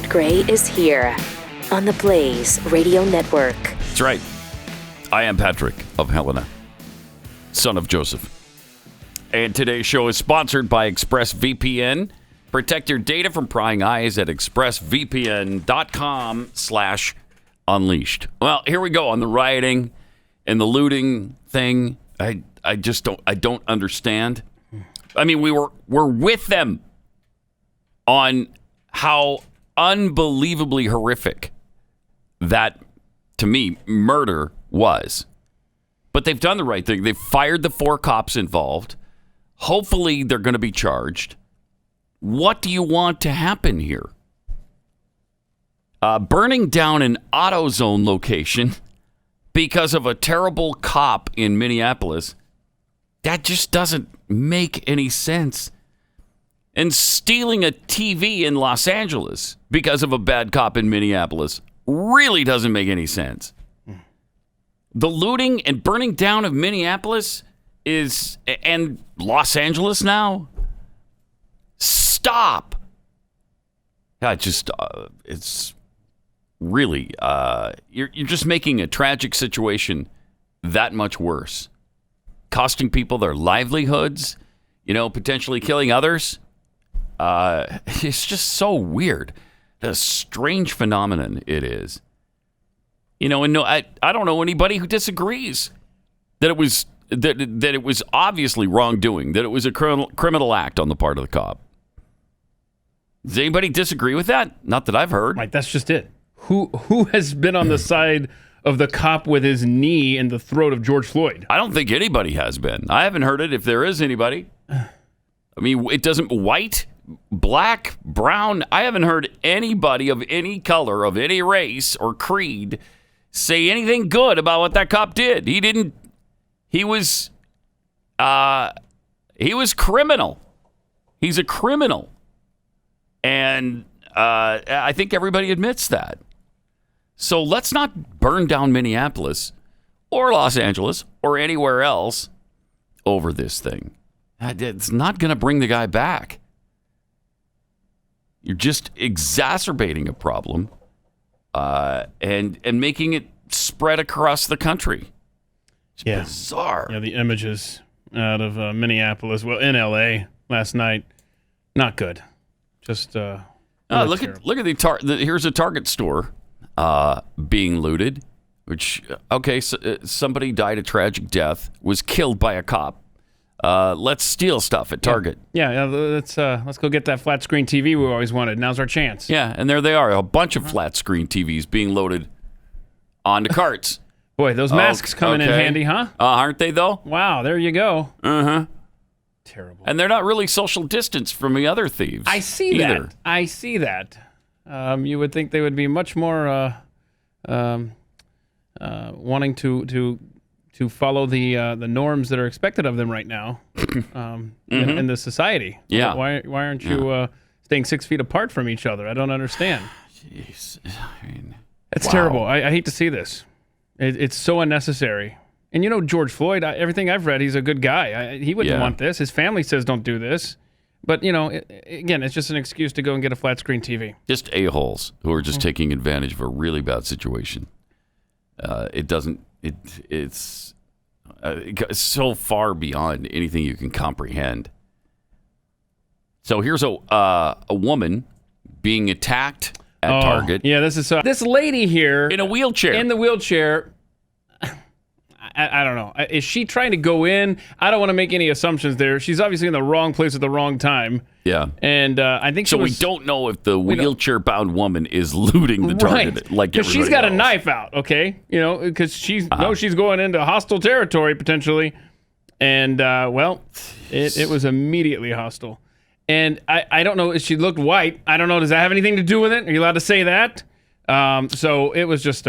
Pat Gray is here on the Blaze Radio Network. That's right. I am Patrick of Helena, son of Joseph. And today's show is sponsored by ExpressVPN. Protect your data from prying eyes at expressvpn.com/unleashed. Well, here we go on the rioting and the looting thing. I don't understand. I mean, we're with them on how unbelievably horrific that, to me, murder was. But they've done the right thing. They've fired the 4 cops involved. Hopefully, they're going to be charged. What do you want to happen here? Burning down an AutoZone location because of a terrible cop in Minneapolis, that just doesn't make any sense. And stealing a TV in Los Angeles because of a bad cop in Minneapolis really doesn't make any sense. The looting and burning down of Minneapolis and Los Angeles now? Stop. It's really, you're just making a tragic situation that much worse. Costing people their livelihoods, potentially killing others. It's just so weird. A strange phenomenon it is. And no, I don't know anybody who disagrees that it was that it was obviously wrongdoing, that it was a criminal act on the part of the cop. Does anybody disagree with that? Not that I've heard. Right, that's just it. Who has been on the side of the cop with his knee in the throat of George Floyd? I don't think anybody has been. I haven't heard it. If there is anybody, I mean, it doesn't white. Black, brown, I haven't heard anybody of any color, of any race or creed say anything good about what that cop did. He was criminal. He's a criminal. And I think everybody admits that. So let's not burn down Minneapolis or Los Angeles or anywhere else over this thing. It's not going to bring the guy back. You're just exacerbating a problem and making it spread across the country. It's bizarre. Yeah, the images out of Minneapolis, well, in L.A. last night, not good. Just really look at here's a Target store being looted, which somebody died a tragic death, was killed by a cop. Let's steal stuff at Target. Yeah, let's go get that flat screen TV we always wanted. Now's our chance. Yeah, and there they are, a bunch of flat screen TVs being loaded onto carts. Boy, those masks coming in handy, huh? Aren't they though? Wow, there you go. Terrible. And they're not really social distance from the other thieves. I see either. that. You would think they would be much more wanting to follow the norms that are expected of them right now in the society. Yeah. Why aren't you staying 6 feet apart from each other? I don't understand. Jeez. It's terrible. I hate to see this. It's so unnecessary. And George Floyd, everything I've read, he's a good guy. He wouldn't want this. His family says don't do this. But, again, it's just an excuse to go and get a flat screen TV. Just a-holes who are just taking advantage of a really bad situation. It's so far beyond anything you can comprehend. So here's a woman being attacked at Target. Yeah, this is this lady here in a wheelchair. In the wheelchair. I don't know. Is she trying to go in? I don't want to make any assumptions there. She's obviously in the wrong place at the wrong time. Yeah. And I think we don't know if the wheelchair-bound woman is looting the Target like everybody she's got else. a knife out, okay? Because she's going into hostile territory potentially. And, it was immediately hostile. And I don't know if she looked white. I don't know. Does that have anything to do with it? Are you allowed to say that? So it was just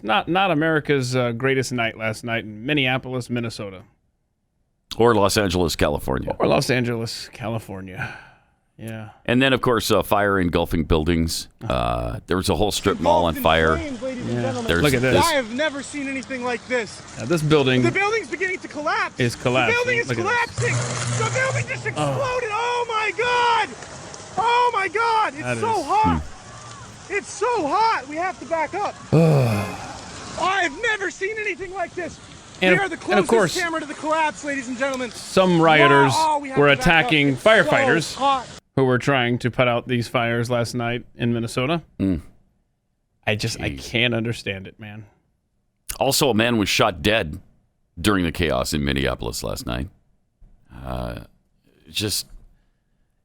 not America's greatest night last night in Minneapolis, Minnesota. Or Los Angeles, California. Yeah. And then, of course, fire engulfing buildings. There was a whole strip mall on fire. Look at this. I have never seen anything like this. This building. The building's beginning to collapse. Is collapsing. The building is collapsing. The building just exploded. Oh my God. Oh my God. It's so hot. It's so hot. We have to back up. I've never seen anything like this. We are the closest course, camera to the collapse, ladies and gentlemen. Some rioters were have to back attacking up. It's so firefighters hot. who were trying to put out these fires last night in Minnesota. I can't understand it, man. Also, a man was shot dead during the chaos in Minneapolis last night.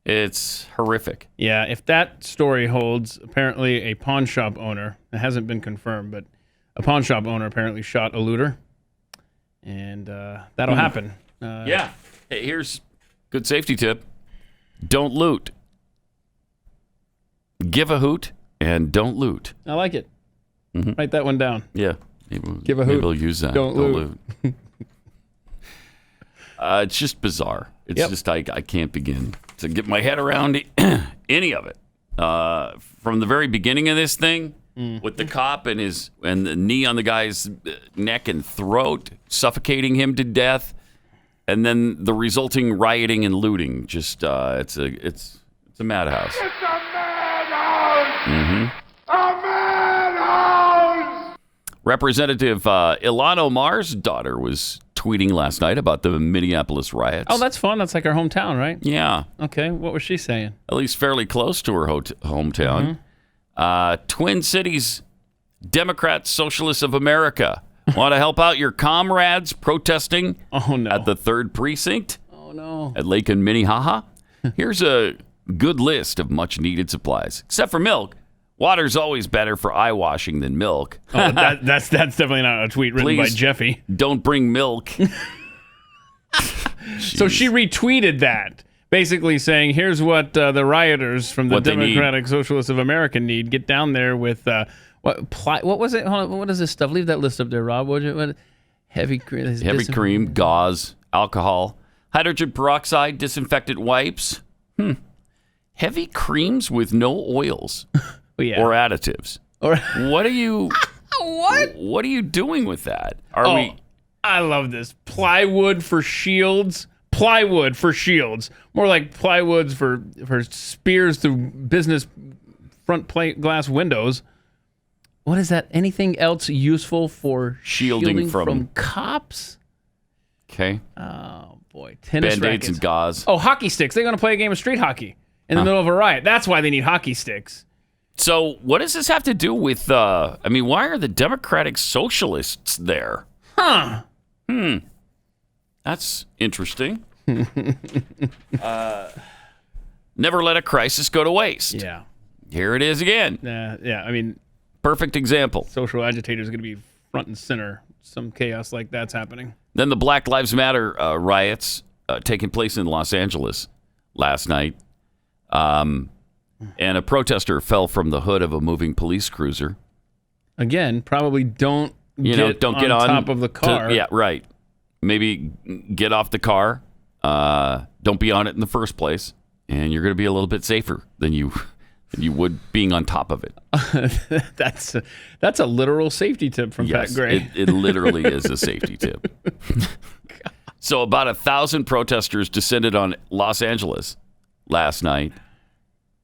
It's horrific. Yeah, if that story holds, apparently a pawn shop owner, it hasn't been confirmed, but a pawn shop owner apparently shot a looter. And that'll happen. Yeah. Hey, here's good safety tip. Don't loot. Give a hoot and don't loot. I like it. Write that one down. Yeah. Give a hoot. Maybe we'll use that. Don't loot. It's just bizarre. It's just I can't begin to get my head around any of it. From the very beginning of this thing, with the cop and the knee on the guy's neck and throat, suffocating him to death, and then the resulting rioting and looting. Just it's a madhouse. It's a madhouse. A madhouse. Representative Ilhan Omar's daughter was tweeting last night about the Minneapolis riots. Oh, that's fun. That's like our hometown, right? Yeah. Okay. What was she saying? At least fairly close to her hometown. Twin Cities Democrats, Socialists of America. Want to help out your comrades protesting at the 3rd Precinct? Oh, no. At Lake and Minnehaha? Here's a good list of much-needed supplies. Except for milk. Water's always better for eye washing than milk. Oh, that's definitely not a tweet written by Jeffy. Don't bring milk. So she retweeted that, basically saying, here's what the rioters from the Democratic Socialists of America need. Get down there with, what was it? Hold on, what is this stuff? Leave that list up there, Rob. Heavy cream, gauze, alcohol, hydrogen peroxide, disinfectant wipes. Heavy creams with no oils. Yeah. Or additives. What are you? What are you doing with that? I love this. Plywood for shields. Plywood for shields. More like plywoods for spears through business front plate glass windows. What is that? Anything else useful for shielding from cops? Okay. Oh boy, tennis Band-Aids rackets and gauze. Oh, hockey sticks. They're going to play a game of street hockey in the middle of a riot. That's why they need hockey sticks. So what does this have to do with, why are the Democratic Socialists there? That's interesting. Never let a crisis go to waste. Yeah. Here it is again. Yeah, I mean, perfect example. Social agitators are going to be front and center. Some chaos like that's happening. Then the Black Lives Matter riots taking place in Los Angeles last night. And a protester fell from the hood of a moving police cruiser. Again, probably don't get on top of the car. Yeah, right. Maybe get off the car. Don't be on it in the first place, and you're going to be a little bit safer than you would being on top of it. That's a literal safety tip from Pat Gray. It literally is a safety tip. So about 1,000 protesters descended on Los Angeles last night.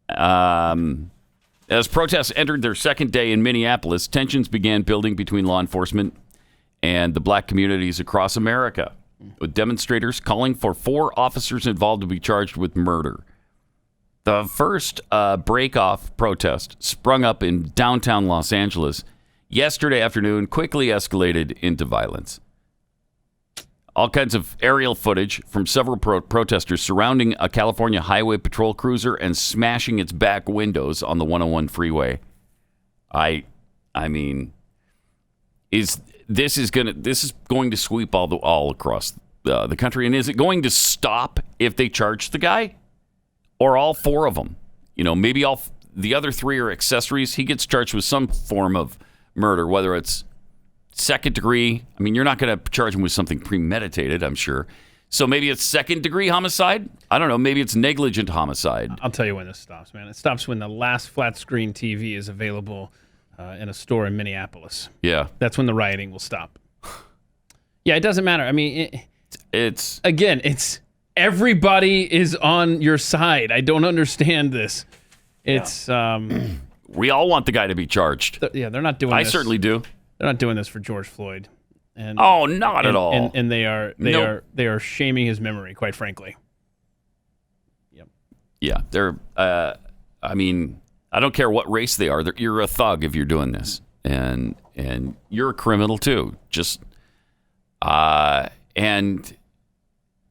As protests entered their second day in Minneapolis, tensions began building between law enforcement and the black communities across America, with demonstrators calling for 4 officers involved to be charged with murder. The first break-off protest sprung up in downtown Los Angeles yesterday afternoon, quickly escalated into violence. All kinds of aerial footage from several protesters surrounding a California Highway Patrol cruiser and smashing its back windows on the 101 freeway. I mean, this is going to sweep all across the country, and is it going to stop if they charge the guy, or all 4 of them? Maybe all the other 3 are accessories. He gets charged with some form of murder, whether it's second degree. I mean, you're not going to charge him with something premeditated, I'm sure. So maybe it's second degree homicide. I don't know. Maybe it's negligent homicide. I'll tell you when this stops, man. It stops when the last flat screen TV is available in a store in Minneapolis. Yeah. That's when the rioting will stop. Yeah, it doesn't matter. I mean, it's everybody is on your side. I don't understand this. It's We all want the guy to be charged. They're not doing I this. certainly do. They're not doing this for George Floyd. And, not at all. And they are shaming his memory, quite frankly. Yep. Yeah, they're. I mean, I don't care what race they are. You're a thug if you're doing this, and you're a criminal too. Just and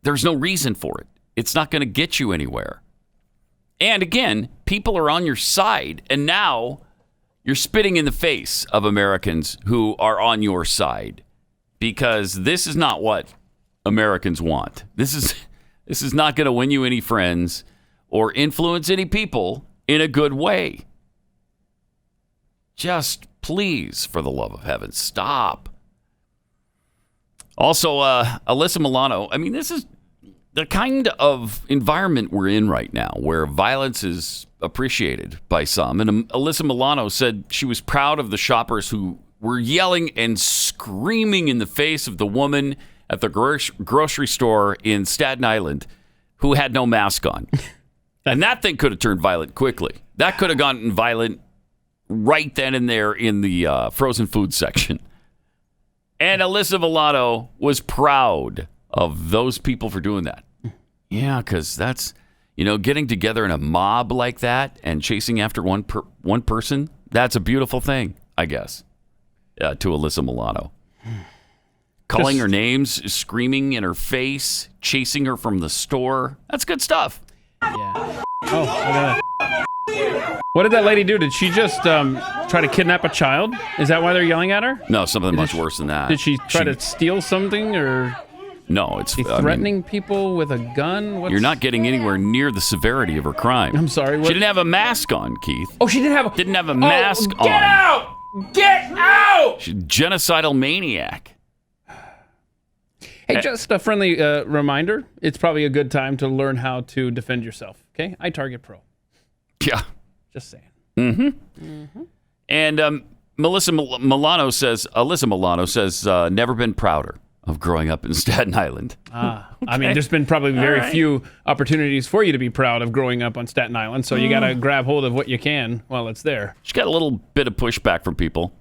there's no reason for it. It's not going to get you anywhere. And again, people are on your side, and now you're spitting in the face of Americans who are on your side, because this is not what Americans want. This is not going to win you any friends or influence any people in a good way. Just please, for the love of heaven, stop. Also, Alyssa Milano, I mean, this is the kind of environment we're in right now, where violence is appreciated by some. And Alyssa Milano said she was proud of the shoppers who were yelling and screaming in the face of the woman at the grocery store in Staten Island who had no mask on. And that thing could have turned violent quickly. That could have gotten violent right then and there in the frozen food section. And Alyssa Milano was proud of those people for doing that. Yeah, because that's, getting together in a mob like that and chasing after one person, that's a beautiful thing, I guess, to Alyssa Milano. Calling her names, screaming in her face, chasing her from the store. That's good stuff. Yeah. Oh, look at that. What did that lady do? Did she just try to kidnap a child? Is that why they're yelling at her? No, something much worse than that. Did she try to steal something, or... No, it's threatening people with a gun. You're not getting anywhere near the severity of her crime. I'm sorry. She didn't have a mask on, Keith. Oh, she didn't have a mask on. Get out! Get out! She's a genocidal maniac. Hey, just a friendly reminder. It's probably a good time to learn how to defend yourself. Okay, iTarget Pro. Yeah. Just saying. Mm-hmm. And Alyssa Milano says, never been prouder of growing up in Staten Island. Okay. I mean, there's been probably very few opportunities for you to be proud of growing up on Staten Island, so you got to grab hold of what you can while it's there. She got a little bit of pushback from people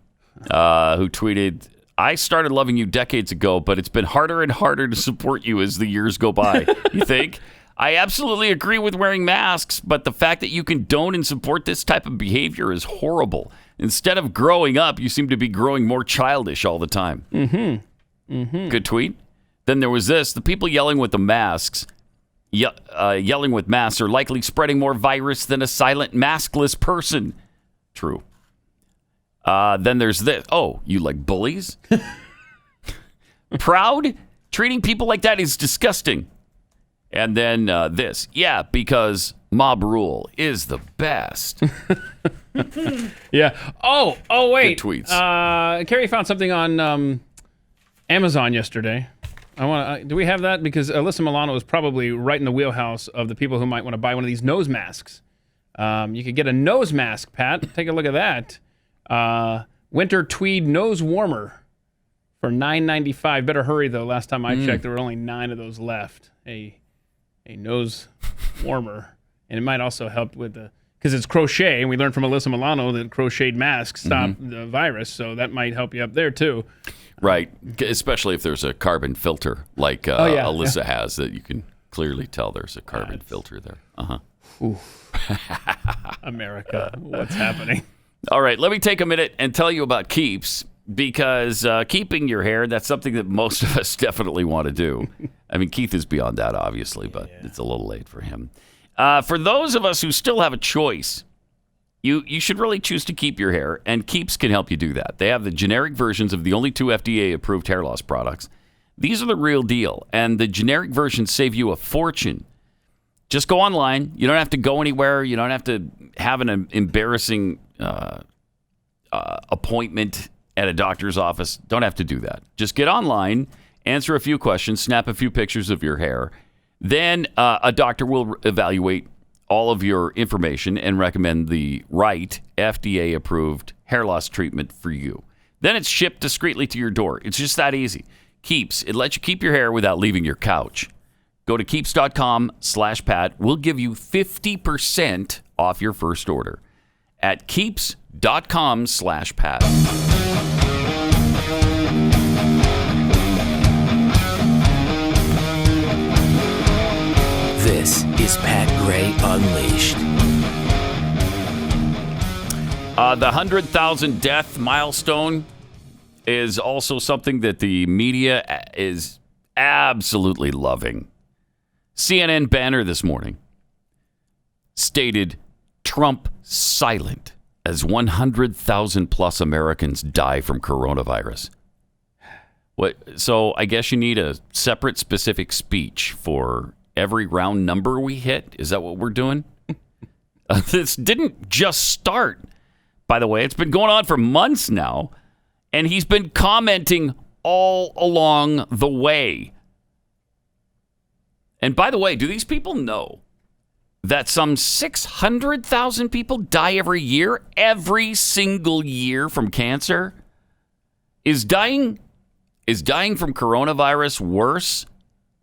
who tweeted, I started loving you decades ago, but it's been harder and harder to support you as the years go by. You think? I absolutely agree with wearing masks, but the fact that you condone and support this type of behavior is horrible. Instead of growing up, you seem to be growing more childish all the time. Mm-hmm. Mm-hmm. Good tweet. Then there was this: the people yelling with the masks, yelling with masks, are likely spreading more virus than a silent maskless person. True. Then there's this: oh, you like bullies? Proud? Treating people like that is disgusting. And then this: yeah, because mob rule is the best. Yeah. Oh, wait. Good tweets. Carrie found something on Amazon yesterday. Do we have that? Because Alyssa Milano is probably right in the wheelhouse of the people who might want to buy one of these nose masks. You could get a nose mask, Pat. Take a look at that. Winter tweed nose warmer for $9.95. Better hurry though. Last time I checked, there were only 9 of those left. A nose warmer, and it might also help with because it's crochet, and we learned from Alyssa Milano that crocheted masks stop the virus, so that might help you up there too. Right, especially if there's a carbon filter like Alyssa has, that you can clearly tell there's a carbon filter there. America, what's happening? All right, let me take a minute and tell you about Keeps, because keeping your hair, that's something that most of us definitely want to do. I mean, Keith is beyond that, obviously, but it's a little late for him. For those of us who still have a choice, you should really choose to keep your hair, and Keeps can help you do that. They have the generic versions of the only 2 FDA-approved hair loss products. These are the real deal, and the generic versions save you a fortune. Just go online. You don't have to go anywhere. You don't have to have an embarrassing appointment at a doctor's office. Don't have to do that. Just get online, answer a few questions, snap a few pictures of your hair. Then a doctor will evaluate all of your information and recommend the right FDA-approved hair loss treatment for you. Then it's shipped discreetly to your door. It's just that easy. Keeps. It lets you keep your hair without leaving your couch. Go to keeps.com/Pat. We'll give you 50% off your first order. at keeps.com/Pat. This is Pat Gray Unleashed. The 100,000 death milestone is also something that the media is absolutely loving. CNN banner this morning stated, Trump silent as 100,000 plus Americans die from coronavirus. What? So I guess you need a separate specific speech for every round number we hit? Is that what we're doing? This didn't just start, by the way. It's been going on for months now, and he's been commenting all along the way. And by the way, do these people know that some 600,000 people die every year, every single year from cancer? Is dying from coronavirus worse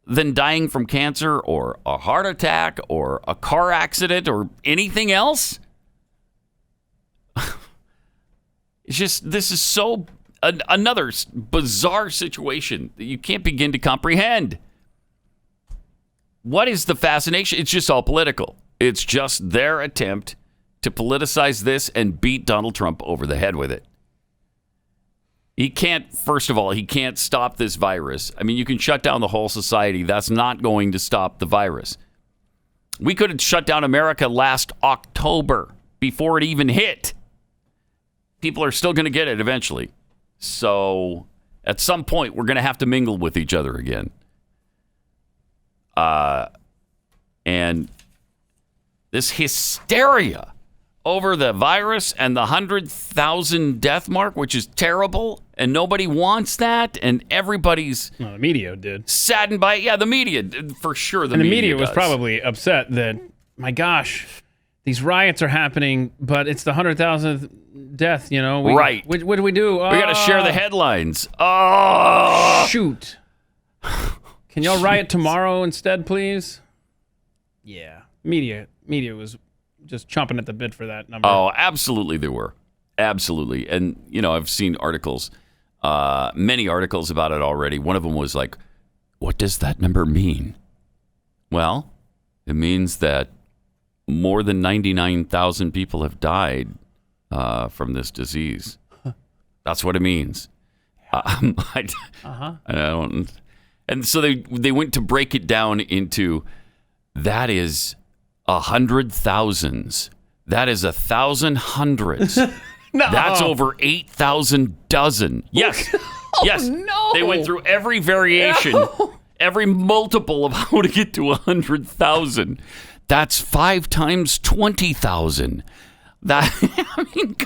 than dying from cancer or a heart attack or a car accident or anything else? It's just, this is so another bizarre situation that you can't begin to comprehend. What is the fascination? It's just all political. It's just their attempt to politicize this and beat Donald Trump over the head with it. He can't, first of all, he can't stop this virus. I mean, you can shut down the whole society. That's not going to stop the virus. We could have shut down America last October before it even hit. People are still going to get it eventually. So at some point, we're going to have to mingle with each other again. And this hysteria over the virus and the 100,000 death mark, which is terrible, and nobody wants that, and everybody's the media did saddened by it. Yeah, the media, for sure. The media was probably upset that, my gosh, these riots are happening, but it's the 100,000th death. Right? What do we do? We got to share the headlines. Oh, shoot! Can y'all riot tomorrow instead, please? Yeah, media was just chomping at the bit for that number. Oh, absolutely they were. Absolutely. And, I've seen articles, many articles about it already. One of them was like, what does that number mean? Well, it means that more than 99,000 people have died from this disease. That's what it means. I don't... And so they went to break it down into, that is 100,000s. That is 1,000 hundreds. No. That's over 8,000 dozen. Yes. Yes. No. They went through every variation, every multiple of how to get to 100,000. That's 5 times 20,000. Come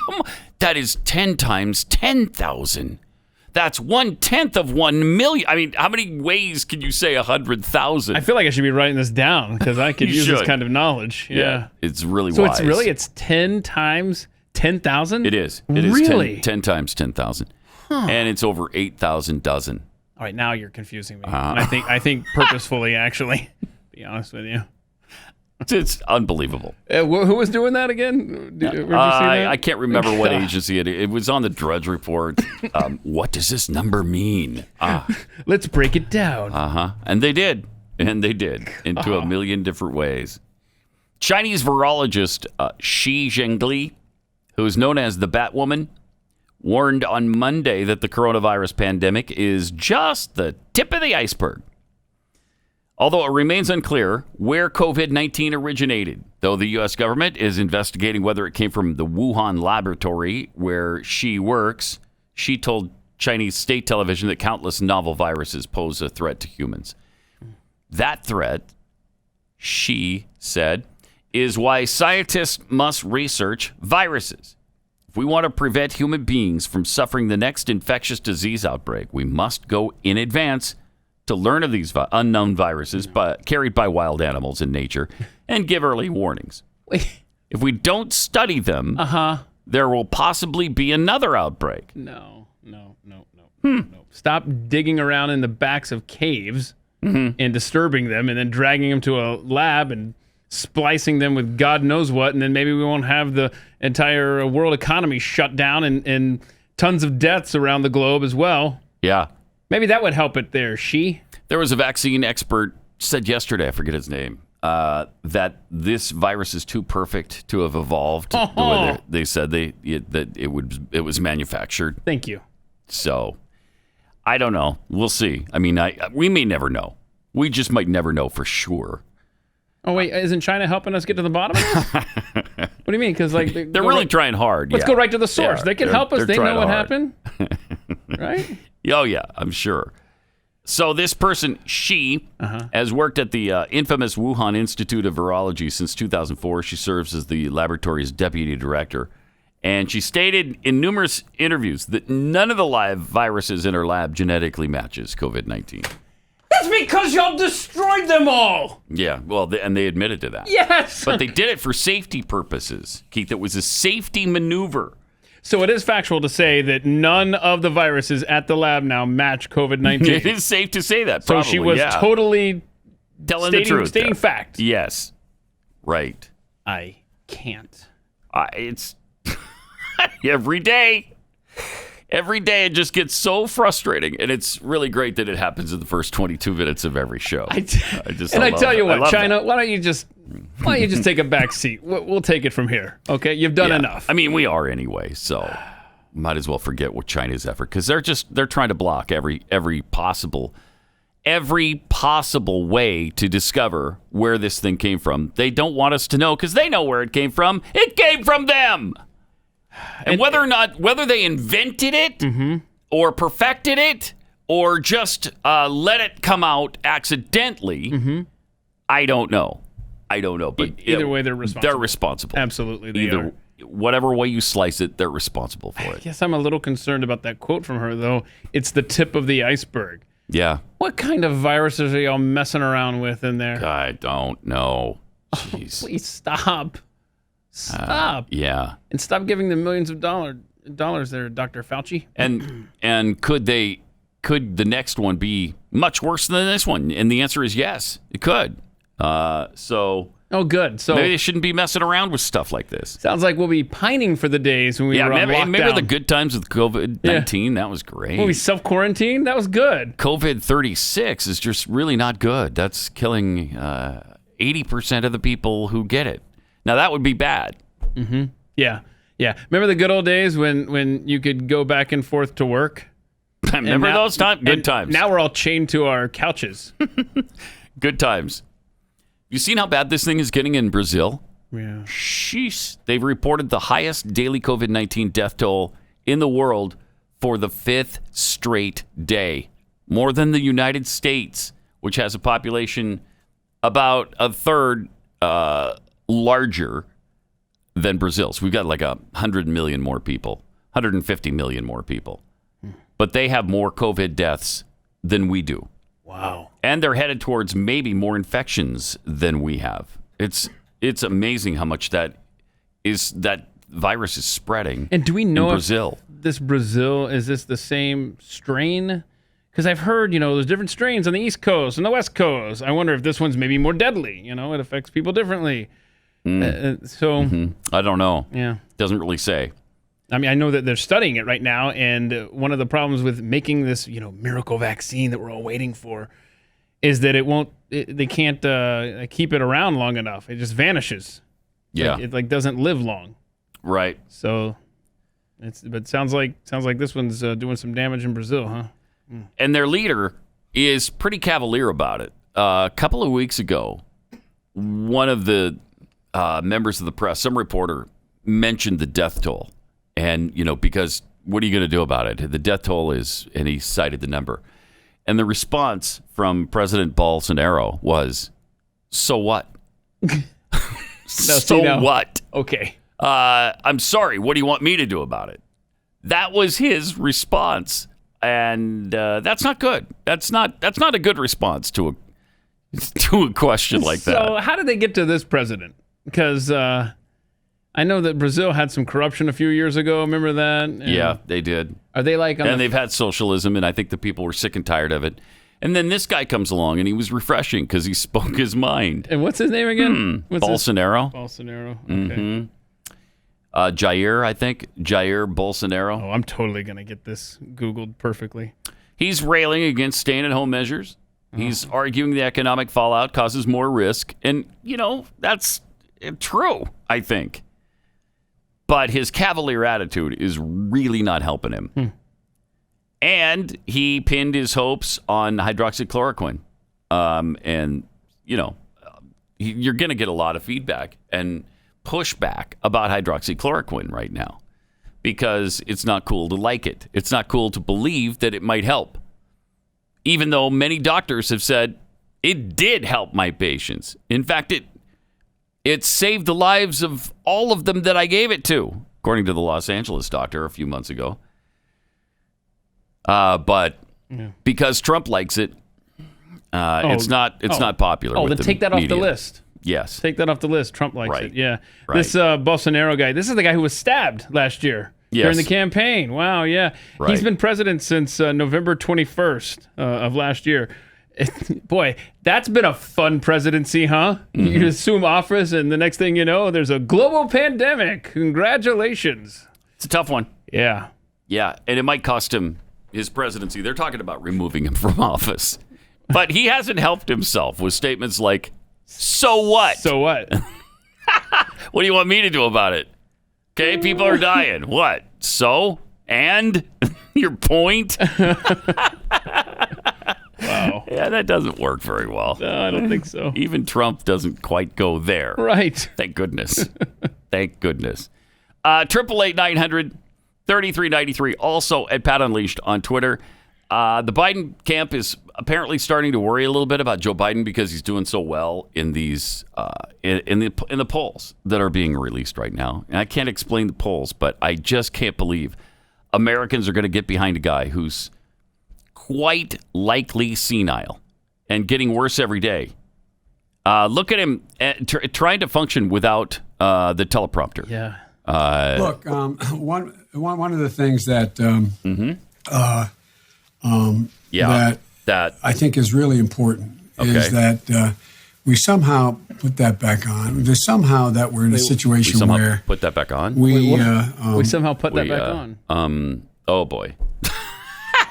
on. That is 10 times 10,000. That's 1/10 of 1 million. I mean, how many ways can you say 100,000? I feel like I should be writing this down because I could use this kind of knowledge. Yeah. It's really so wise. So it's 10 times 10,000? It is. Really? 10 times 10,000. And it's over 8,000 dozen. All right, now you're confusing me. And I think purposefully, actually, to be honest with you. It's unbelievable. Who was doing that again? Where'd you see that? I can't remember what agency it was on the Drudge Report. What does this number mean? Let's break it down. And they did. Into a million different ways. Chinese virologist Xi Zhengli, who is known as the Batwoman, warned on Monday that the coronavirus pandemic is just the tip of the iceberg. Although it remains unclear where COVID-19 originated, though the U.S. government is investigating whether it came from the Wuhan laboratory where she works, she told Chinese state television that countless novel viruses pose a threat to humans. That threat, she said, is why scientists must research viruses. If we want to prevent human beings from suffering the next infectious disease outbreak, we must go in advance to learn of these unknown viruses carried by wild animals in nature and give early warnings. If we don't study them, there will possibly be another outbreak. No. Stop digging around in the backs of caves and disturbing them and then dragging them to a lab and splicing them with God knows what, and then maybe we won't have the entire world economy shut down and tons of deaths around the globe as well. Yeah. Maybe that would help it there, There was a vaccine expert said yesterday, I forget his name, that this virus is too perfect to have evolved the way they said that it was manufactured. Thank you. So, I don't know. We'll see. I mean, we may never know. We just might never know for sure. Oh, wait, isn't China helping us get to the bottom of this? What do you mean? Because they're really trying hard. Let's go right to the source. They can help us. They know what hard. happened. Right? Oh, yeah, I'm sure. So this person, she, has worked at the infamous Wuhan Institute of Virology since 2004. She serves as the laboratory's deputy director. And she stated in numerous interviews that none of the live viruses in her lab genetically matches COVID-19. That's because y'all destroyed them all. Yeah, well, and they admitted to that. Yes. But they did it for safety purposes, Keith. It was a safety maneuver. So it is factual to say that none of the viruses at the lab now match COVID-19. It is safe to say that, probably. So she was totally telling the truth. Stating fact. Yes. Right. I can't. It's every day. Every day it just gets so frustrating, and it's really great that it happens in the first 22 minutes of every show. I tell you what, China, why don't you just take a back seat? We'll take it from here. Okay, you've done enough. I mean, we are anyway, so might as well forget what China's effort, because they're trying to block every possible way to discover where this thing came from. They don't want us to know because they know where it came from. It came from them. And whether they invented it or perfected it or just let it come out accidentally, I don't know. But either way, they're responsible. They're responsible. Absolutely, they are. Whatever way you slice it, they're responsible for it. Yes, I'm a little concerned about that quote from her, though. It's the tip of the iceberg. Yeah. What kind of viruses are y'all messing around with in there? I don't know. Jeez. Please stop. Stop. Yeah. And stop giving them millions of dollars there, Dr. Fauci. And could the next one be much worse than this one? And the answer is yes, it could. Oh, good. So maybe they shouldn't be messing around with stuff like this. Sounds like we'll be pining for the days when we were on lockdown. Remember the good times with COVID-19? That was great. When we self-quarantined? That was good. COVID-36 is just really not good. That's killing 80% of the people who get it. Now, that would be bad. Mm-hmm. Yeah. Remember the good old days when you could go back and forth to work? Remember those times? Good times. Now we're all chained to our couches. Good times. You seen how bad this thing is getting in Brazil? Yeah. Sheesh. They've reported the highest daily COVID-19 death toll in the world for the 5th straight day. More than the United States, which has a population about a third larger than Brazil. So we've got like 100 million more people, 150 million more people. But they have more COVID deaths than we do. Wow. And they're headed towards maybe more infections than we have. It's amazing how much that virus is spreading. And do we know in Brazil? Is this the same strain? Because I've heard, there's different strains on the East Coast and the West Coast. I wonder if this one's maybe more deadly. It affects people differently. I don't know. Yeah. Doesn't really say. I mean, I know that they're studying it right now, and one of the problems with making this, miracle vaccine that we're all waiting for is that they can't keep it around long enough. It just vanishes. Yeah. It doesn't live long. Right. So, but sounds like this one's doing some damage in Brazil, huh? And their leader is pretty cavalier about it. A couple of weeks ago, one of the members of the press, some reporter, mentioned the death toll. And, because what are you going to do about it? The death toll is, and he cited the number. And the response from President Bolsonaro was, so what? What? Okay. I'm sorry. What do you want me to do about it? That was his response. And that's not good. That's not a good response to a question like that. So how did they get to this president? Because I know that Brazil had some corruption a few years ago. Remember that? Yeah, they did. Are they like? And they've had socialism, and I think the people were sick and tired of it. And then this guy comes along, and he was refreshing because he spoke his mind. And what's his name again? Bolsonaro. Bolsonaro. Okay. Jair, I think. Jair Bolsonaro. Oh, I'm totally going to get this Googled perfectly. He's railing against staying-at-home measures. He's arguing the economic fallout causes more risk. And, that's true, I think. But his cavalier attitude is really not helping him. And he pinned his hopes on hydroxychloroquine. And, you're going to get a lot of feedback and pushback about hydroxychloroquine right now because it's not cool to like it. It's not cool to believe that it might help, even though many doctors have said it did help my patients. In fact, it saved the lives of all of them that I gave it to, according to the Los Angeles doctor a few months ago. But because Trump likes it, it's not popular. Oh, then take that off the list. Yes. Take that off the list. Trump likes it. Yeah. Right. This Bolsonaro guy, this is the guy who was stabbed last year during the campaign. Wow, yeah. Right. He's been president since November 21st of last year. Boy, that's been a fun presidency, huh? You assume office, and the next thing you know, there's a global pandemic. Congratulations. It's a tough one. Yeah. Yeah, and it might cost him his presidency. They're talking about removing him from office. But he hasn't helped himself with statements like, so what? So what? What do you want me to do about it? Okay, people are dying. What? So? And? Your point? Wow. Yeah, that doesn't work very well. No, I don't think so. Even Trump doesn't quite go there. Right. Thank goodness. Thank goodness. 888-900-3393. Also at Pat Unleashed on Twitter. The Biden camp is apparently starting to worry a little bit about Joe Biden because he's doing so well in these in the polls that are being released right now. And I can't explain the polls, but I just can't believe Americans are going to get behind a guy who's quite likely senile and getting worse every day. Look at him trying to function without the teleprompter. Yeah. Look, one of the things that that I think is really important is that we somehow put that back on. There's somehow that we're in a situation where put that back on. We somehow put that back on. Oh boy.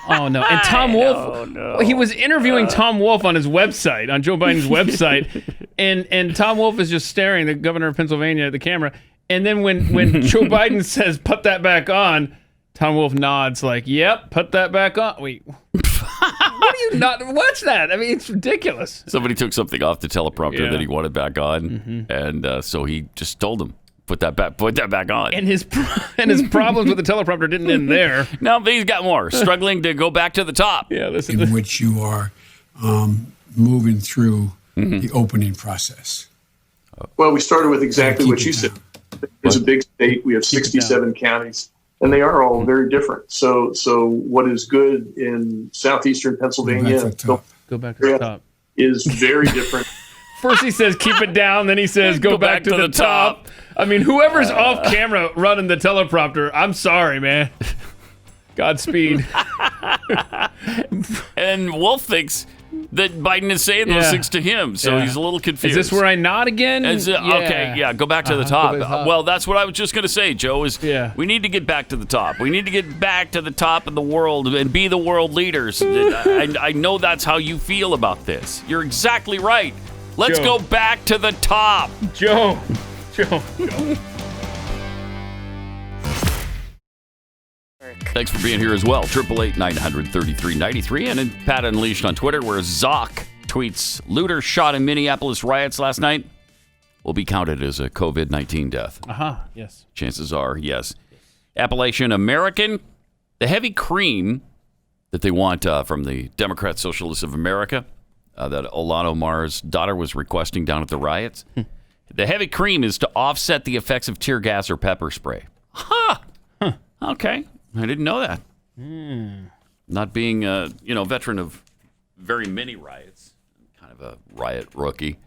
Oh no! And Tom Wolf, he was interviewing Tom Wolf on his website, on Joe Biden's website, and Tom Wolf is just staring, the governor of Pennsylvania, at the camera. And then when Joe Biden says, "Put that back on," Tom Wolf nods like, "Yep, put that back on." Wait, what do you not watch that? I mean, it's ridiculous. Somebody took something off the teleprompter that he wanted back on, and so he just told him, Put that back on. And his problems with the teleprompter didn't end there. No, but he's got more. Struggling to go back to the top. Yeah, listen. In which you are moving through the opening process. Well, we started with exactly what you said. It's a big state. We have 67 counties, and they are all very different. So what is good in southeastern Pennsylvania, go back to the top, is very different. First he says keep it down, then he says go back to the top. I mean, whoever's off camera running the teleprompter, I'm sorry, man. Godspeed. And Wolf thinks that Biden is saying those things to him, so he's a little confused. Is this where I nod again? Okay, go back to the top. Well, that's what I was just going to say, Joe, is we need to get back to the top. We need to get back to the top of the world and be the world leaders. I know that's how you feel about this. You're exactly right. Let's go back to the top. Joe. Thanks for being here as well. 888-900-3393. And then Pat Unleashed on Twitter, where Zoc tweets, looter shot in Minneapolis riots last night will be counted as a COVID-19 death. Yes. Chances are, yes. Appalachian American, the heavy cream that they want from the Democrat Socialists of America, that Ilhan Omar's daughter was requesting down at the riots. The heavy cream is to offset the effects of tear gas or pepper spray. Okay. I didn't know that. Not being a veteran of very many riots, kind of a riot rookie.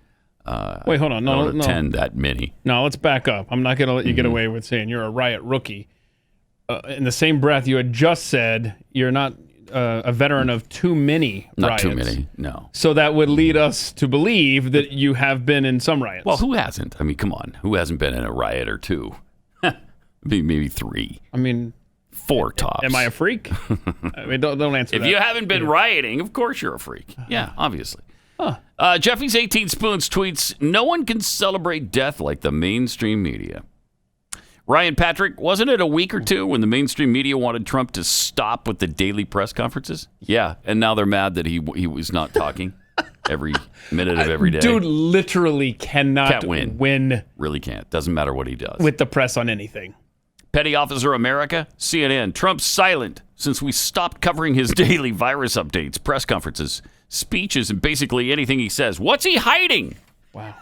Wait, hold on. No, I don't attend that many. No, let's back up. I'm not going to let you get away with saying you're a riot rookie. In the same breath, you had just said you're not a veteran of too many riots. Not too many, no. So that would lead us to believe that you have been in some riots. Well, who hasn't? I mean, come on. Who hasn't been in a riot or two? Maybe 3. I mean, 4 tops. Am I a freak? I mean, don't answer if that. you haven't been rioting, of course you're a freak. Yeah, obviously. Jeffy's 18 Spoons tweets, no one can celebrate death like the mainstream media. Ryan Patrick, wasn't it a week or two when the mainstream media wanted Trump to stop with the daily press conferences? Yeah, and now they're mad that he was not talking every minute of every day. Dude literally cannot win. Really can't. Doesn't matter what he does. With the press on anything. Petty Officer America, CNN, Trump's silent since we stopped covering his daily virus updates, press conferences, speeches, and basically anything he says. What's he hiding? Wow.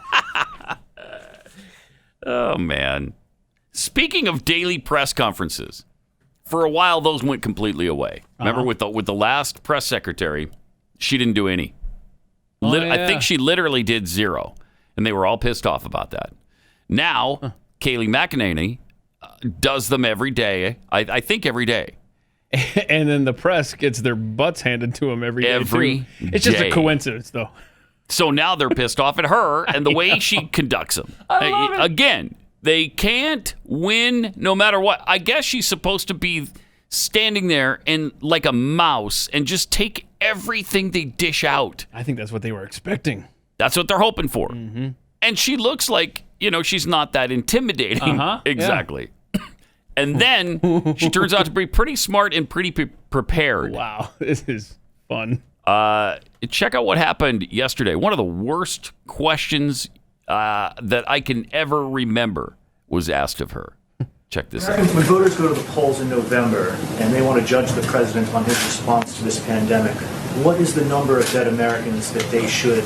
Oh, man. Speaking of daily press conferences, for a while those went completely away. Remember with the last press secretary, she didn't do any. I think she literally did 0, and they were all pissed off about that. Now, Kayleigh McEnany does them every day. I think every day. And then the press gets their butts handed to them every day. It's just a coincidence, though. So now they're pissed off at her and the way she conducts them. I love it. Again, they can't win no matter what. I guess she's supposed to be standing there and like a mouse and just take everything they dish out. I think that's what they were expecting. That's what they're hoping for. Mm-hmm. And she looks like, she's not that intimidating. Exactly. Yeah. And then she turns out to be pretty smart and pretty prepared. Wow, this is fun. Check out what happened yesterday. One of the worst questions that I can ever remember was asked of her. Check this out. When voters go to the polls in November and they want to judge the president on his response to this pandemic, what is the number of dead Americans that they should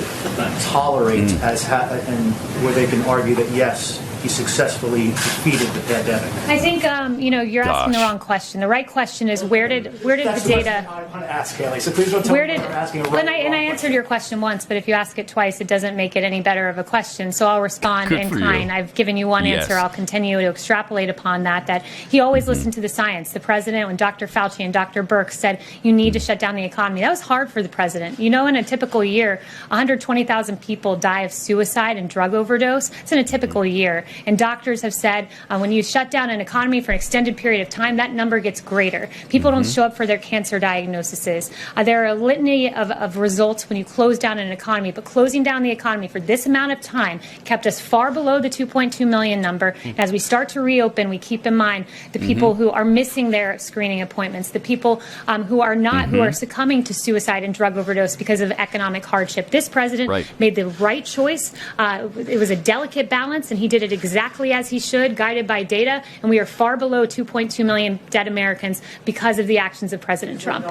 tolerate and where they can argue that, yes, he successfully defeated the pandemic? I think you're asking the wrong question. The right question is where did the data? I want to ask Kayleigh. So please don't tell me you're asking a and I answered your question once, but if you ask it twice, it doesn't make it any better of a question. So I'll respond in kind. I've given you one answer. I'll continue to extrapolate upon that. That he always listened to the science. The president, when Dr. Fauci and Dr. Birx said you need to shut down the economy, that was hard for the president. In a typical year, 120,000 people die of suicide and drug overdose. It's in a typical year. And doctors have said when you shut down an economy for an extended period of time, that number gets greater. People don't show up for their cancer diagnoses. There are a litany of results when you close down an economy, but closing down the economy for this amount of time kept us far below the 2.2 million number. And as we start to reopen, we keep in mind the people who are missing their screening appointments, the people who are not, who are succumbing to suicide and drug overdose because of economic hardship. This president made the right choice. It was a delicate balance, and he did it exactly as he should, guided by data, and we are far below 2.2 million dead Americans because of the actions of President Trump.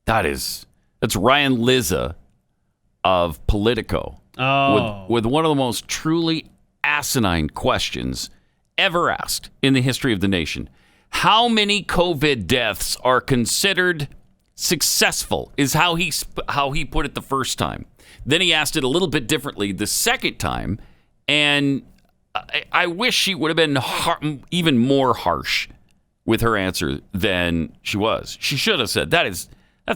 That's Ryan Lizza of Politico with one of the most truly asinine questions ever asked in the history of the nation. How many COVID deaths are considered successful is how he put it the first time. Then he asked it a little bit differently the second time, and I wish she would have been even more harsh with her answer than she was. She should have said, that's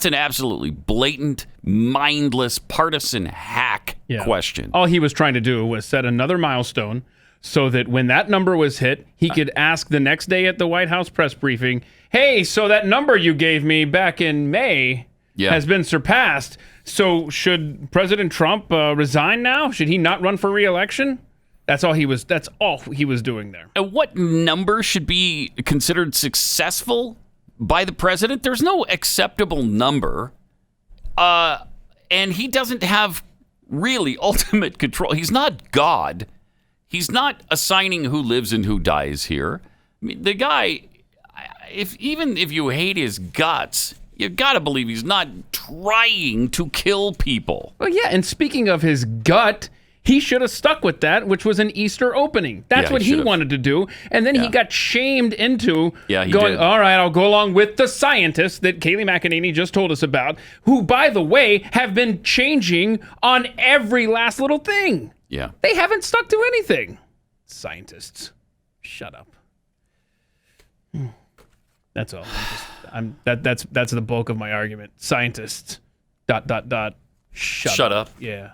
an absolutely blatant, mindless, partisan hack question. All he was trying to do was set another milestone so that when that number was hit, he could ask the next day at the White House press briefing, hey, so that number you gave me back in May has been surpassed. So should President Trump resign now? Should he not run for re-election? That's all he was doing there. And what number should be considered successful by the president? There's no acceptable number. And he doesn't have really ultimate control. He's not God. He's not assigning who lives and who dies here. I mean, the guy, even if you hate his guts, you got to believe he's not trying to kill people. Well, yeah, and speaking of his gut, he should have stuck with that, which was an Easter opening. That's what he wanted to do. And then he got shamed into going, all right, I'll go along with the scientists that Kayleigh McEnany just told us about, who, by the way, have been changing on every last little thing. Yeah. They haven't stuck to anything. Scientists. Shut up. That's all. That's the bulk of my argument. Scientists. ... Shut up. Yeah.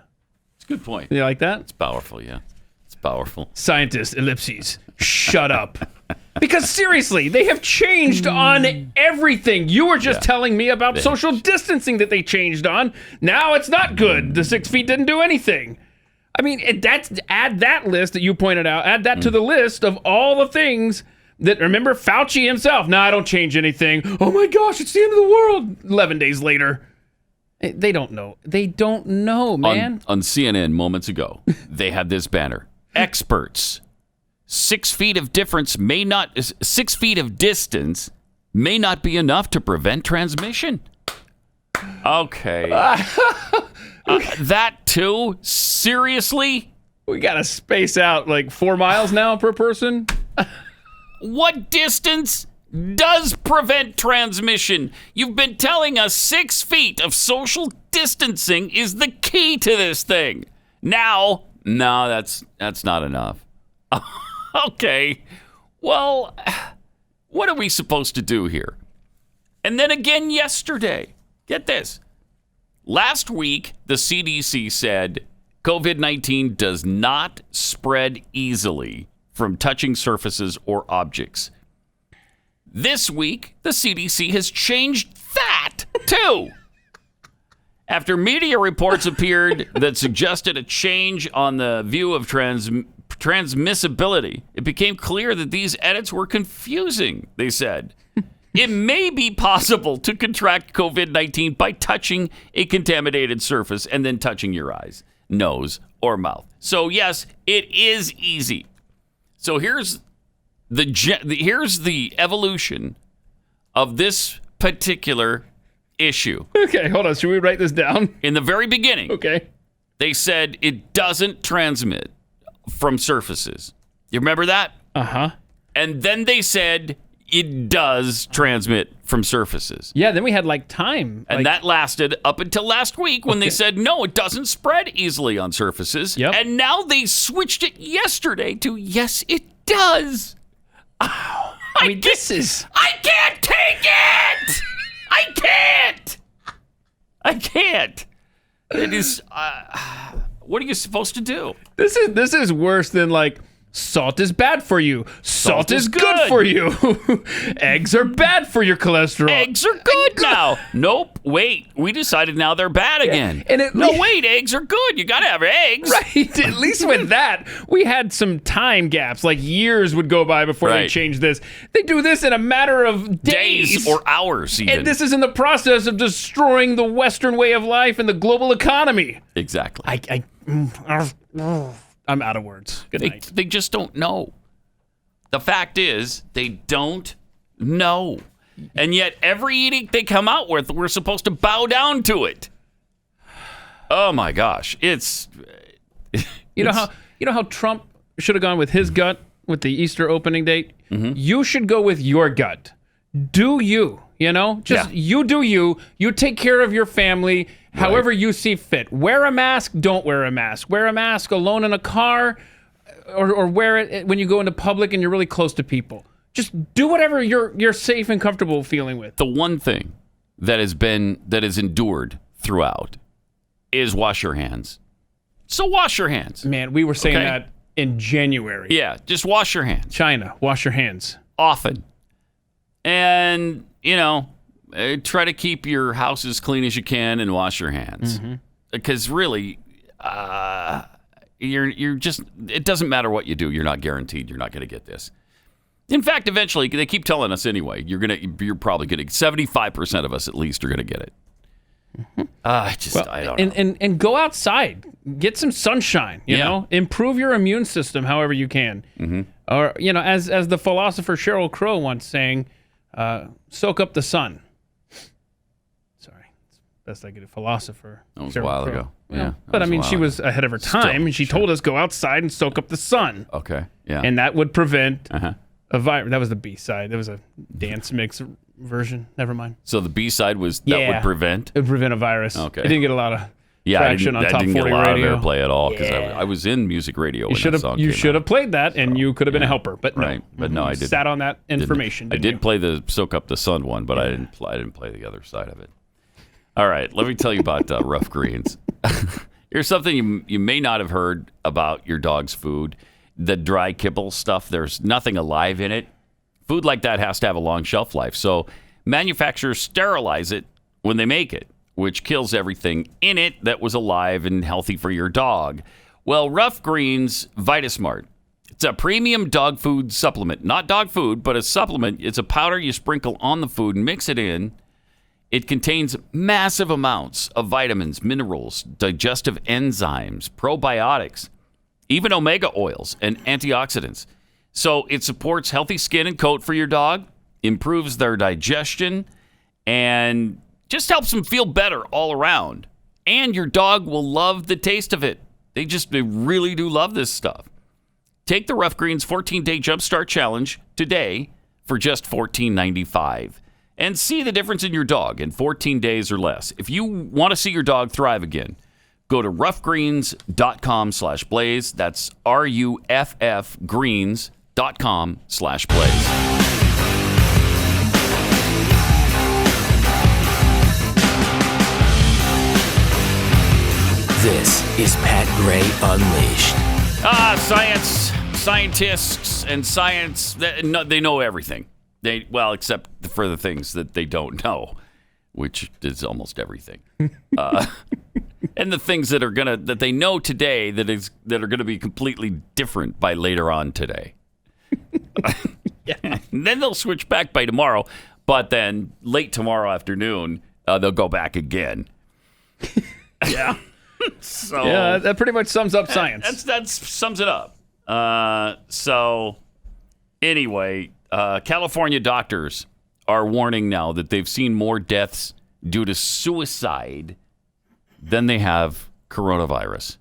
It's a good point. You like that? It's powerful, yeah. It's powerful. Scientists, ellipses, shut up. Because seriously, they have changed on everything. You were just telling me about social distancing that they changed on. Now it's not good. The 6 feet didn't do anything. I mean, add that list that you pointed out, add that to the list of all the things that, remember, Fauci himself, I don't change anything. Oh my gosh, it's the end of the world. 11 days later. They don't know. They don't know, man. On CNN moments ago, they had this banner. Experts. 6 feet of distance may not be enough to prevent transmission. Okay. That too? Seriously? We got to space out like 4 miles now per person. What distance does prevent transmission? You've been telling us 6 feet of social distancing is the key to this thing. Now, no, that's not enough. Okay. Well, what are we supposed to do here? And then again yesterday. Get this. Last week, the CDC said COVID-19 does not spread easily from touching surfaces or objects. This week, the CDC has changed that, too. After media reports appeared that suggested a change on the view of transmissibility, it became clear that these edits were confusing, they said. It may be possible to contract COVID-19 by touching a contaminated surface and then touching your eyes, nose, or mouth. So, yes, it is easy. So here's the evolution of this particular issue. Okay, hold on. Should we write this down? In the very beginning, okay, they said it doesn't transmit from surfaces. You remember that? Uh-huh. And then they said it does transmit from surfaces. Yeah, then we had time. And that lasted up until last week when they said, no, it doesn't spread easily on surfaces. Yep. And now they switched it yesterday to, yes, it does. Oh, I can't take it. I can't. It is. What are you supposed to do? This is worse than salt is bad for you. Salt is good for you. Eggs are bad for your cholesterol. Eggs are good now. Nope. Wait. We decided now they're bad again. And wait. Eggs are good. You got to have eggs. Right. At least with that, we had some time gaps. Years would go by before they changed this. They do this in a matter of days or hours even. And this is in the process of destroying the Western way of life and the global economy. Exactly. I'm out of words. Good night. They just don't know. The fact is, they don't know. And yet, every edict they come out with, we're supposed to bow down to it. Oh my gosh, you know how Trump should have gone with his gut with the Easter opening date. Mm-hmm. You should go with your gut. Do you? You do you. You take care of your family. However you see fit. Wear a mask, don't wear a mask. Wear a mask alone in a car or wear it when you go into public and you're really close to people. Just do whatever you're safe and comfortable feeling with. The one thing that has endured throughout is wash your hands. So wash your hands. Man, we were saying that in January. Yeah, just wash your hands. China, wash your hands. Often. And, try to keep your house as clean as you can and wash your hands. Because really, you're just, it doesn't matter what you do. You're not guaranteed you're not going to get this. In fact, eventually, they keep telling us anyway, you're probably going to, 75% of us at least are going to get it. I don't know. And go outside. Get some sunshine, you know? Improve your immune system however you can. Or, as the philosopher Sheryl Crow once saying, soak up the sun. Sorry. It's best I could do. Philosopher. That was a while ago. Yeah. But she was ahead of her time, and she told us go outside and soak up the sun. Okay. Yeah. And that would prevent a virus. That was the B-side. That was a dance mix version. Never mind. So the B-side was that would prevent? It would prevent a virus. Okay. It didn't get a lot of fraction on Top 40 get a lot Radio. of airplay at all because I was in music radio. You should have played that, and you could have been a helper, but no. Right, but no, I didn't. Sat on that information. I did play the Soak Up the Sun one, but I didn't play the other side of it. All right, let me tell you about rough greens. Here's something you may not have heard about your dog's food. The dry kibble stuff, there's nothing alive in it. Food like that has to have a long shelf life. So manufacturers sterilize it when they make it, which kills everything in it that was alive and healthy for your dog. Well, Rough Greens VitaSmart. It's a premium dog food supplement. Not dog food, but a supplement. It's a powder you sprinkle on the food and mix it in. It contains massive amounts of vitamins, minerals, digestive enzymes, probiotics, even omega oils and antioxidants. So it supports healthy skin and coat for your dog, improves their digestion, and just helps them feel better all around. And your dog will love the taste of it. They really do love this stuff. Take the Rough Greens 14-Day Jumpstart Challenge today for just $14.95. And see the difference in your dog in 14 days or less. If you want to see your dog thrive again, go to roughgreens.com/blaze. That's RUFF greens.com/blaze. This is Pat Gray Unleashed. Scientists and science, they know everything. Except for the things that they don't know, which is almost everything. And the things that they know today that are gonna be completely different by later on today. And then they'll switch back by tomorrow, but then late tomorrow afternoon they'll go back again. Yeah. So yeah, that pretty much sums up science. That sums it up. So anyway. California doctors are warning now that they've seen more deaths due to suicide than they have coronavirus.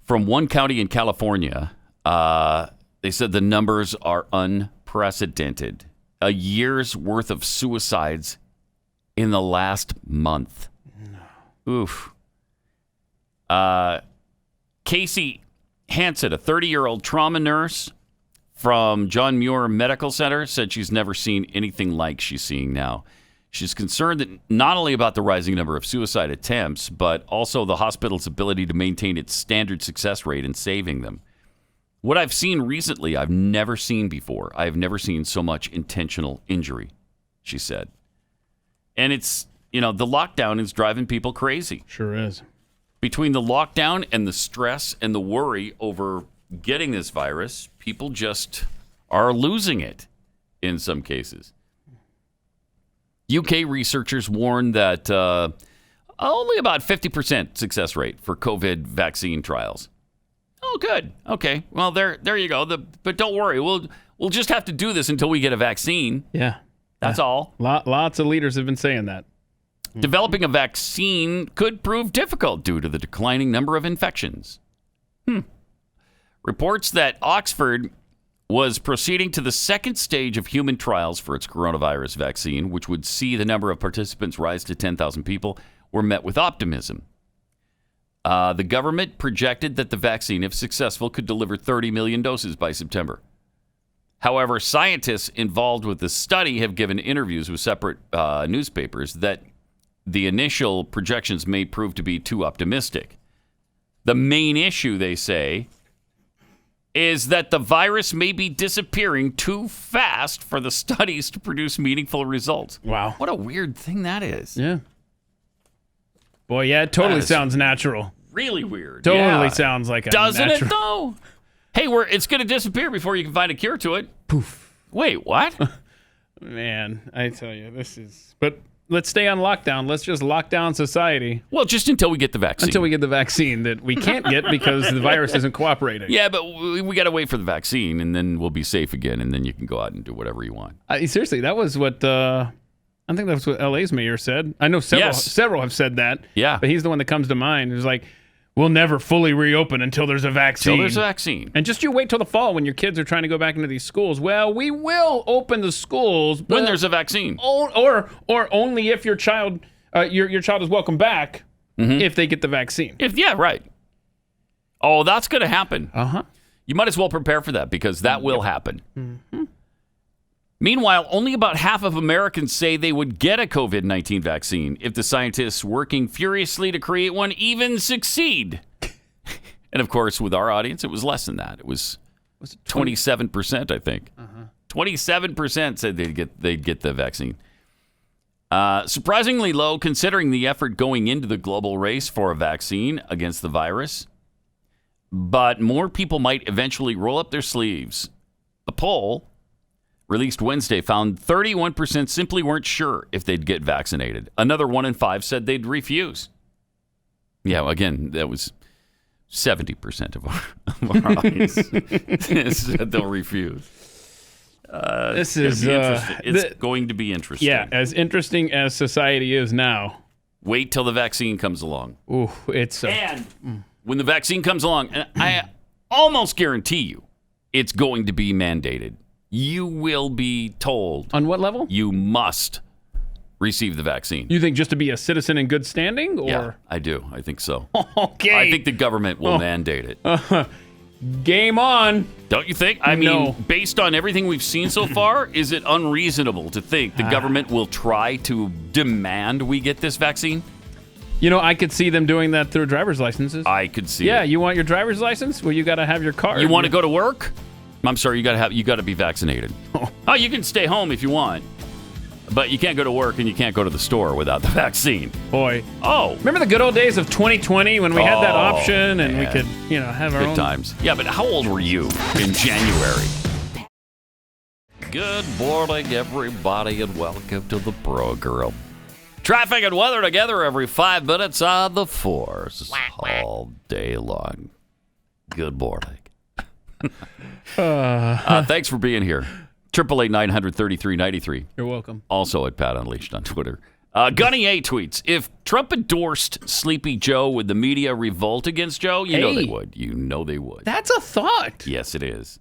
From one county in California, they said the numbers are unprecedented. A year's worth of suicides in the last month. Oof. Casey Hansen, a 30-year-old trauma nurse from John Muir Medical Center, said she's never seen anything like she's seeing now. She's concerned that not only about the rising number of suicide attempts, but also the hospital's ability to maintain its standard success rate in saving them. What I've seen recently, I've never seen before. I have never seen so much intentional injury, she said. And it's, the lockdown is driving people crazy. Sure is. Between the lockdown and the stress and the worry over getting this virus, people just are losing it in some cases. UK researchers warn that only about 50% success rate for COVID vaccine trials. Oh, good. Okay. Well, there you go. But don't worry. We'll just have to do this until we get a vaccine. Yeah. That's all. Lots of leaders have been saying that. Developing a vaccine could prove difficult due to the declining number of infections. Reports that Oxford was proceeding to the second stage of human trials for its coronavirus vaccine, which would see the number of participants rise to 10,000 people, were met with optimism. The government projected that the vaccine, if successful, could deliver 30 million doses by September. However, scientists involved with the study have given interviews with separate newspapers that the initial projections may prove to be too optimistic. The main issue, they say, is that the virus may be disappearing too fast for the studies to produce meaningful results. Wow. What a weird thing that is. Yeah. Boy, yeah, it totally sounds natural. Really weird. Totally sounds like a Doesn't natural... it, though? Hey, it's going to disappear before you can find a cure to it. Poof. Wait, what? Man, I tell you, this is... But let's stay on lockdown. Let's just lock down society. Well, just until we get the vaccine. Until we get the vaccine that we can't get because the virus isn't cooperating. Yeah, but we got to wait for the vaccine, and then we'll be safe again, and then you can go out and do whatever you want. Seriously, that was what... I think that's what LA's mayor said. I know several have said that. Yeah. But he's the one that comes to mind. He's like, we'll never fully reopen until there's a vaccine. Until there's a vaccine. And just you wait till the fall when your kids are trying to go back into these schools. Well, we will open the schools. When there's a vaccine. Or only if your child your child is welcome back if they get the vaccine. Right. Oh, that's going to happen. Uh-huh. You might as well prepare for that because that will happen. Mm-hmm. Meanwhile, only about half of Americans say they would get a COVID-19 vaccine if the scientists working furiously to create one even succeed. And of course, with our audience, it was less than that. It was 27%, I think. 27% said they'd get the vaccine. Surprisingly low considering the effort going into the global race for a vaccine against the virus. But more people might eventually roll up their sleeves. A poll released Wednesday found 31% simply weren't sure if they'd get vaccinated. Another 1 in 5 said they'd refuse. Yeah, again, that was 70% of our audience said they'll refuse. This is it's going to be interesting. Yeah, as interesting as society is now. Wait till the vaccine comes along. Ooh, it's and when the vaccine comes along, and I almost guarantee you, it's going to be mandated. You will be told. On what level? You must receive the vaccine. You think just to be a citizen in good standing? Or? Yeah, I do. I think so. Okay. I think the government will mandate it. Game on. Don't you think? I mean, based on everything we've seen so far, is it unreasonable to think the government will try to demand we get this vaccine? You know, I could see them doing that through driver's licenses. I could see Yeah, it. you want your driver's license? Well, you got to have your card. You want to go to work? I'm sorry, you got to be vaccinated. Oh, you can stay home if you want, but you can't go to work and you can't go to the store without the vaccine. Boy. Oh. Remember the good old days of 2020 when we had that option and we could, have our own... Good times. Yeah, but how old were you in January? Good morning, everybody, and welcome to the program. Traffic and weather together every 5 minutes on the force all day long. Good morning. Thanks for being here. 888-900-3393. You're welcome. Also at Pat Unleashed on Twitter. Gunny A tweets, if Trump endorsed Sleepy Joe, would the media revolt against Joe? You know they would. You know they would. That's a thought. Yes, it is.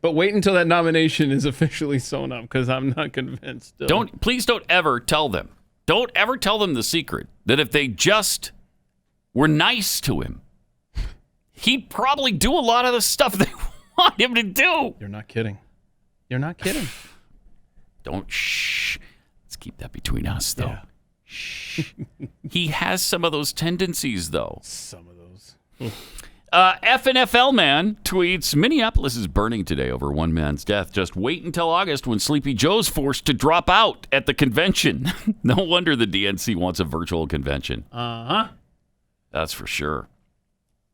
But wait until that nomination is officially sewn up, because I'm not convinced. Please don't ever tell them. Don't ever tell them the secret that if they just were nice to him, he'd probably do a lot of the stuff they want him to do. You're not kidding. You're not kidding. Don't shh. Let's keep that between us, though. Yeah. Shh. He has some of those tendencies, though. Some of those. FNFL man tweets, Minneapolis is burning today over one man's death. Just wait until August when Sleepy Joe's forced to drop out at the convention. No wonder the DNC wants a virtual convention. Uh-huh. That's for sure.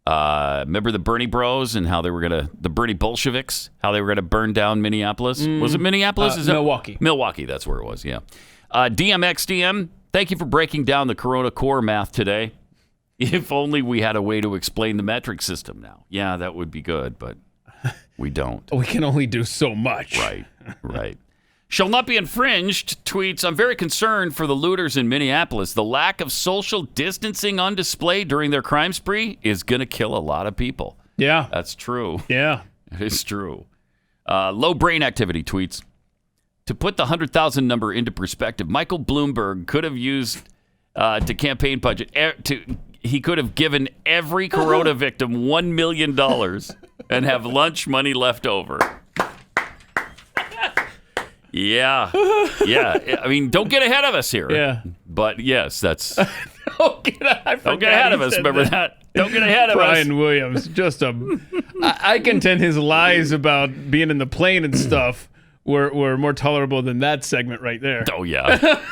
Remember the Bernie Bros and how they were the Bernie Bolsheviks, how they were going to burn down Minneapolis? Was it Minneapolis? Milwaukee. Milwaukee, that's where it was, yeah. DMXDM, thank you for breaking down the Corona core math today. If only we had a way to explain the metric system now. Yeah, that would be good, but we don't. We can only do so much. Right. Shall not be infringed tweets, I'm very concerned for the looters in Minneapolis. The lack of social distancing on display during their crime spree is going to kill a lot of people. Yeah. That's true. Yeah. It is true. Low brain activity tweets. To put the 100,000 number into perspective, Michael Bloomberg could have used to campaign budget. He could have given every Corona victim $1 million and have lunch money left over. Yeah. I mean, don't get ahead of us here. Yeah. But yes, that's. Don't get ahead of us. Remember that? Don't get ahead of us. Brian Williams, I contend his lies about being in the plane and stuff were more tolerable than that segment right there. Oh yeah.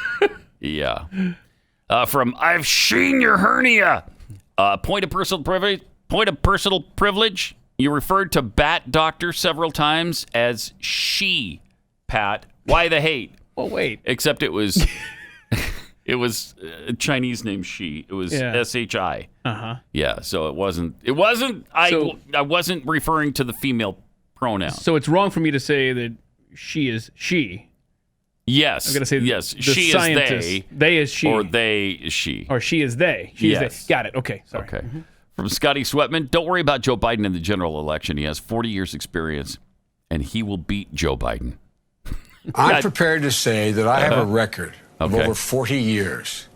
Yeah. From I've seen your hernia. Point of personal privilege. You referred to Bat Doctor several times as she, Pat. Why the hate? Well, wait. Except it was a Chinese name she. It was SHI. Uh-huh. Yeah, so it wasn't I wasn't referring to the female pronoun. So it's wrong for me to say that she is she. Yes. I'm going to say yes. The she is they. They is she. Or they is she. Or she is they. She is they. Got it. Okay. Sorry. Okay. Mm-hmm. From Scotty Sweatman, don't worry about Joe Biden in the general election. He has 40 years experience, and he will beat Joe Biden. I'm prepared to say that I have a record of over 40 years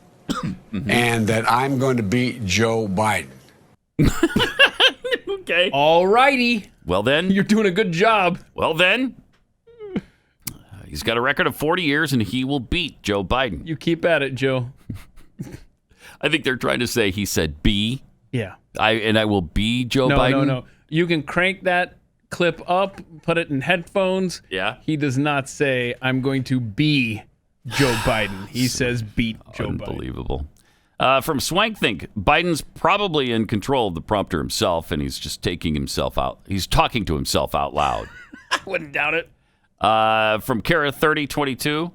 and that I'm going to beat Joe Biden. Okay. All righty. Well, then. You're doing a good job. Well, then. He's got a record of 40 years, and he will beat Joe Biden. You keep at it, Joe. I think they're trying to say he said be. Yeah. I will be Joe Biden. No. You can crank that clip up, put it in headphones. Yeah. He does not say, I'm going to be Joe Biden. He says beat Joe Biden. Unbelievable. From Swankthink, Biden's probably in control of the prompter himself, and he's just taking himself out. He's talking to himself out loud. I wouldn't doubt it. From Kara 3022,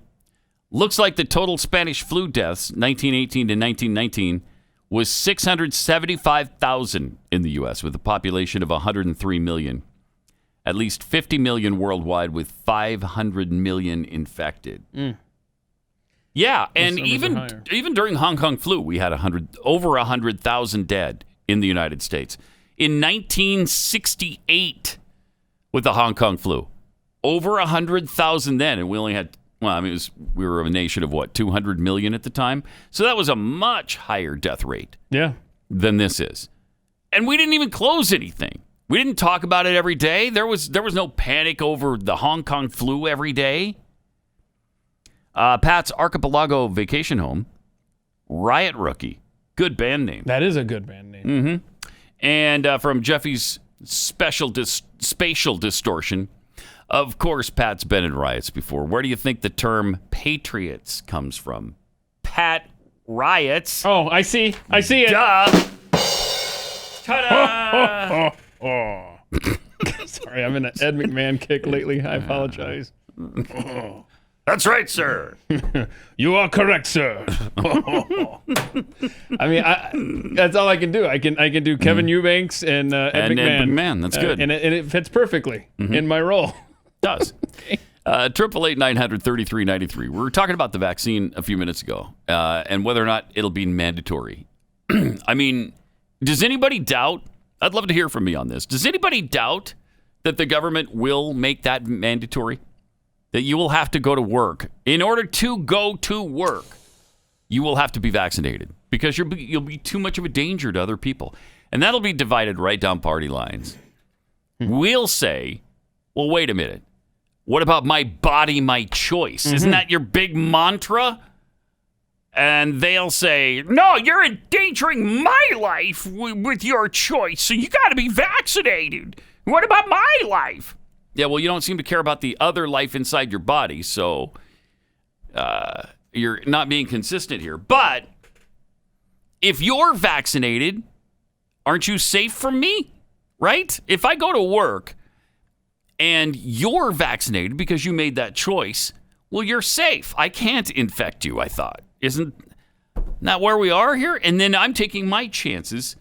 looks like the total Spanish flu deaths 1918 to 1919 was 675,000 in the U.S. with a population of 103 million. At least 50 million worldwide with 500 million infected. Yeah, and even during Hong Kong flu, we had over 100,000 dead in the United States. In 1968, with the Hong Kong flu, over 100,000 then, and we only had, we were a nation of 200 million at the time. So that was a much higher death rate than this is. And we didn't even close anything. We didn't talk about it every day. There was no panic over the Hong Kong flu every day. Pat's Archipelago Vacation Home, Riot Rookie. Good band name. That is a good band name. Mm-hmm. And from Jeffy's Spatial Distortion, of course, Pat's been in riots before. Where do you think the term patriots comes from? Pat riots. Oh, I see it. Duh. Ta-da! Sorry, I'm in an Ed McMahon kick lately. I apologize. That's right, sir. You are correct, sir. I mean, that's all I can do. I can do Kevin Eubanks and Ed McMahon. Ed McMahon, that's good. And it fits perfectly in my role. It does. 888-900-3393. We were talking about the vaccine a few minutes ago and whether or not it'll be mandatory. I mean, does anybody doubt? I'd love to hear from me on this. Does anybody doubt that the government will make that mandatory? That you will have to go to work. In order to go to work, you will have to be vaccinated because you'll be too much of a danger to other people. And that'll be divided right down party lines. We'll say, well, wait a minute. What about my body, my choice? Isn't that your big mantra? And they'll say, no, you're endangering my life with your choice, so you got to be vaccinated. What about my life? Yeah, well, you don't seem to care about the other life inside your body, so you're not being consistent here. But if you're vaccinated, aren't you safe from me? Right? If I go to work and you're vaccinated because you made that choice, well, you're safe. I can't infect you, I thought. Isn't that where we are here? And then I'm taking my chances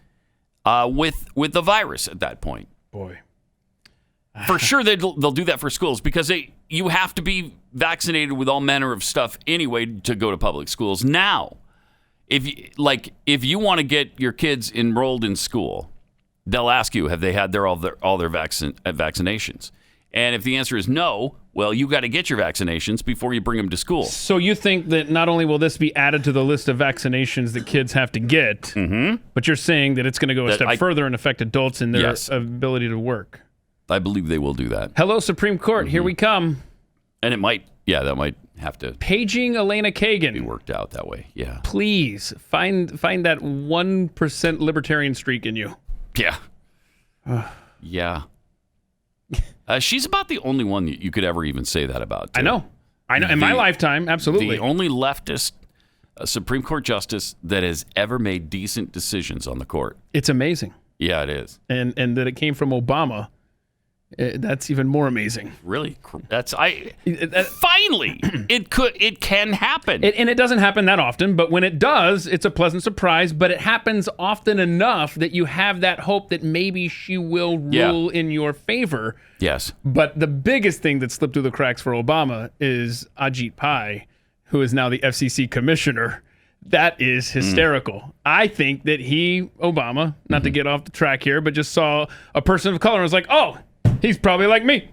with the virus at that point. Boy. For sure, they'll do that for schools because you have to be vaccinated with all manner of stuff anyway to go to public schools. Now, if you want to get your kids enrolled in school, they'll ask you, have they had all their vaccinations? And if the answer is no, well, you got to get your vaccinations before you bring them to school. So you think that not only will this be added to the list of vaccinations that kids have to get, but you're saying that it's going to go a step further and affect adults in their ability to work. I believe they will do that. Hello, Supreme Court. Here we come. And that might have to paging Elena Kagan be worked out that way. Yeah. Please find that 1% libertarian streak in you. Yeah. Yeah. She's about the only one that you could ever even say that about. Too. I know. In my lifetime, absolutely. The only leftist Supreme Court justice that has ever made decent decisions on the court. It's amazing. Yeah, it is. And that it came from Obama. That's even more amazing. Really? Finally, it can happen. And it doesn't happen that often, but when it does, it's a pleasant surprise, but it happens often enough that you have that hope that maybe she will rule in your favor. Yes. But the biggest thing that slipped through the cracks for Obama is Ajit Pai, who is now the FCC commissioner. That is hysterical. I think that Obama, not to get off the track here, but just saw a person of color and was like, oh, he's probably like me.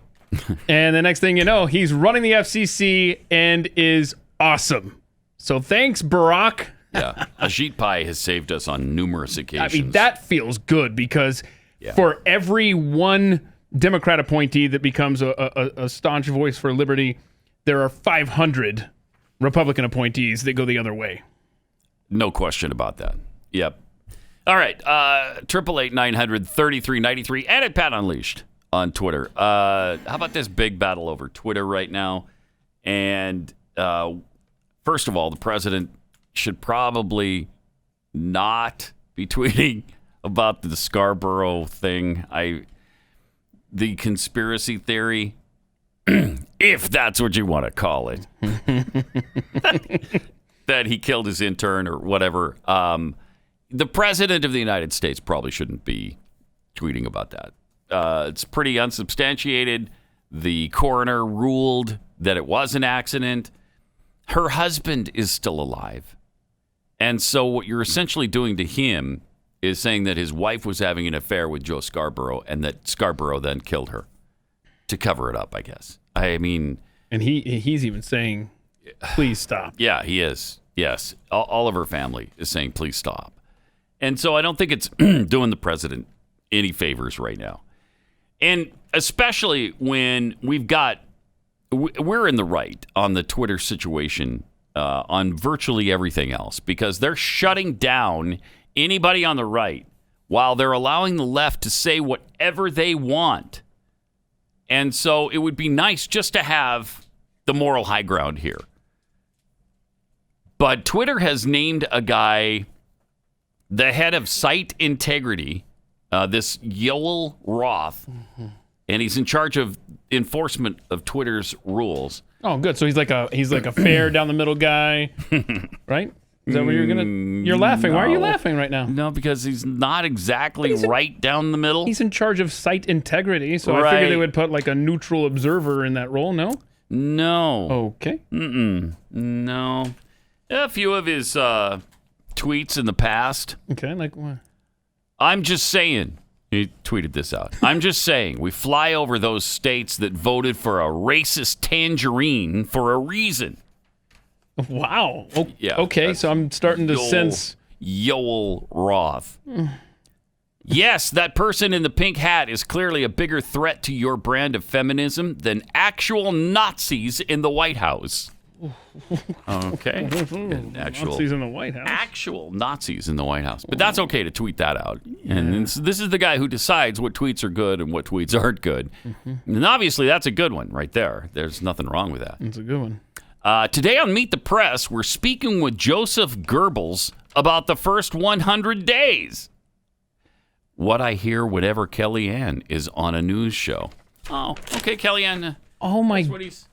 And the next thing you know, he's running the FCC and is awesome. So thanks, Barack. Yeah. Ajit Pai has saved us on numerous occasions. I mean, that feels good because for every one Democrat appointee that becomes a staunch voice for liberty, there are 500 Republican appointees that go the other way. No question about that. Yep. All right. 888-900-3393 and at Pat Unleashed on Twitter. How about this big battle over Twitter right now? And first of all, the president should probably not be tweeting about the Scarborough thing. The conspiracy theory, if that's what you want to call it, that he killed his intern or whatever. The president of the United States probably shouldn't be tweeting about that. It's pretty unsubstantiated. The coroner ruled that it was an accident. Her husband is still alive. And so what you're essentially doing to him is saying that his wife was having an affair with Joe Scarborough and that Scarborough then killed her to cover it up, I guess. I mean... And he's even saying, please stop. Yeah, he is. Yes. All of her family is saying, please stop. And so I don't think it's doing the president any favors right now. And especially when we're in the right on the Twitter situation on virtually everything else because they're shutting down anybody on the right while they're allowing the left to say whatever they want. And so it would be nice just to have the moral high ground here. But Twitter has named a guy the head of site integrity, this Yoel Roth, and he's in charge of enforcement of Twitter's rules. Oh, good. So he's like a fair down the middle guy, right? Is that what you're laughing? No. Why are you laughing right now? No, because he's not exactly right down the middle. He's in charge of site integrity, so I figured they would put like a neutral observer in that role. No. Okay. No. A few of his tweets in the past. Okay, like what? I'm just saying. He tweeted this out. I'm just saying, we fly over those states that voted for a racist tangerine for a reason. Wow. Okay, so I'm starting to sense... Yoel Roth. Yes, that person in the pink hat is clearly a bigger threat to your brand of feminism than actual Nazis in the White House. Okay. Nazis in the White House. Actual Nazis in the White House. But that's okay to tweet that out. Yeah. And this is the guy who decides what tweets are good and what tweets aren't good. And obviously that's a good one right there. There's nothing wrong with that. It's a good one. Today on Meet the Press, we're speaking with Joseph Goebbels about the first 100 days. What I hear whenever Kellyanne is on a news show. Oh, okay, Kellyanne. Oh, my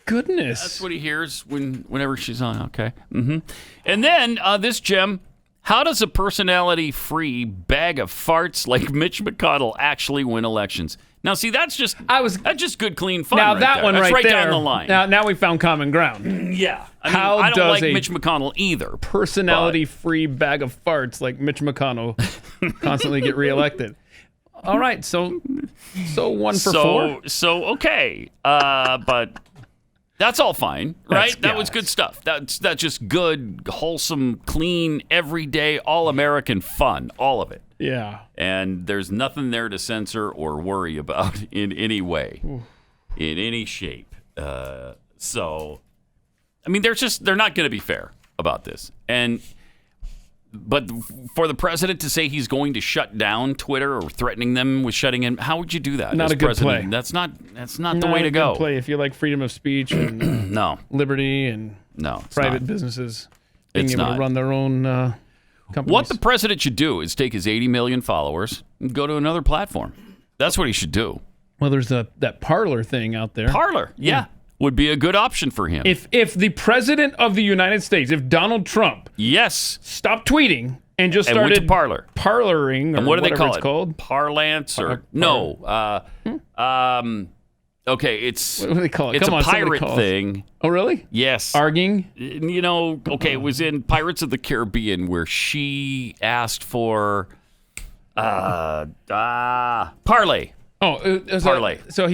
goodness. That's what he hears whenever she's on. Okay. And then this gem, how does a personality-free bag of farts like Mitch McConnell actually win elections? Now, see, that's just good, clean fun. Now, right that there. one that's right there. Down the line. Now we found common ground. Yeah. I how don't does like Mitch McConnell either. Personality-free bag of farts like Mitch McConnell constantly get reelected. All right, so 1 for 4. So okay, but that's all fine, right? That was good stuff. That's just good, wholesome, clean, everyday, all-American fun, all of it. Yeah. And there's nothing there to censor or worry about in any way, in any shape. So, I mean, they're not going to be fair about this, But for the president to say he's going to shut down Twitter or threatening them with shutting him, how would you do that? Not a good president? play. That's not the way to go. Play if you like freedom of speech and liberty and private businesses being able to run their own companies. What the president should do is take his 80 million followers and go to another platform. That's what he should do. Well, there's that Parler thing out there. Parler, yeah. Would be a good option for him. If the president of the United States, if Donald Trump, stopped tweeting and just started went to Parler, parloring, or and what do they call it's it? Called Parlance or okay, it's what do they call it? It's a pirate thing. Oh, really? Yes. Arguing. It was in Pirates of the Caribbean where she asked for parlay. Parlay. So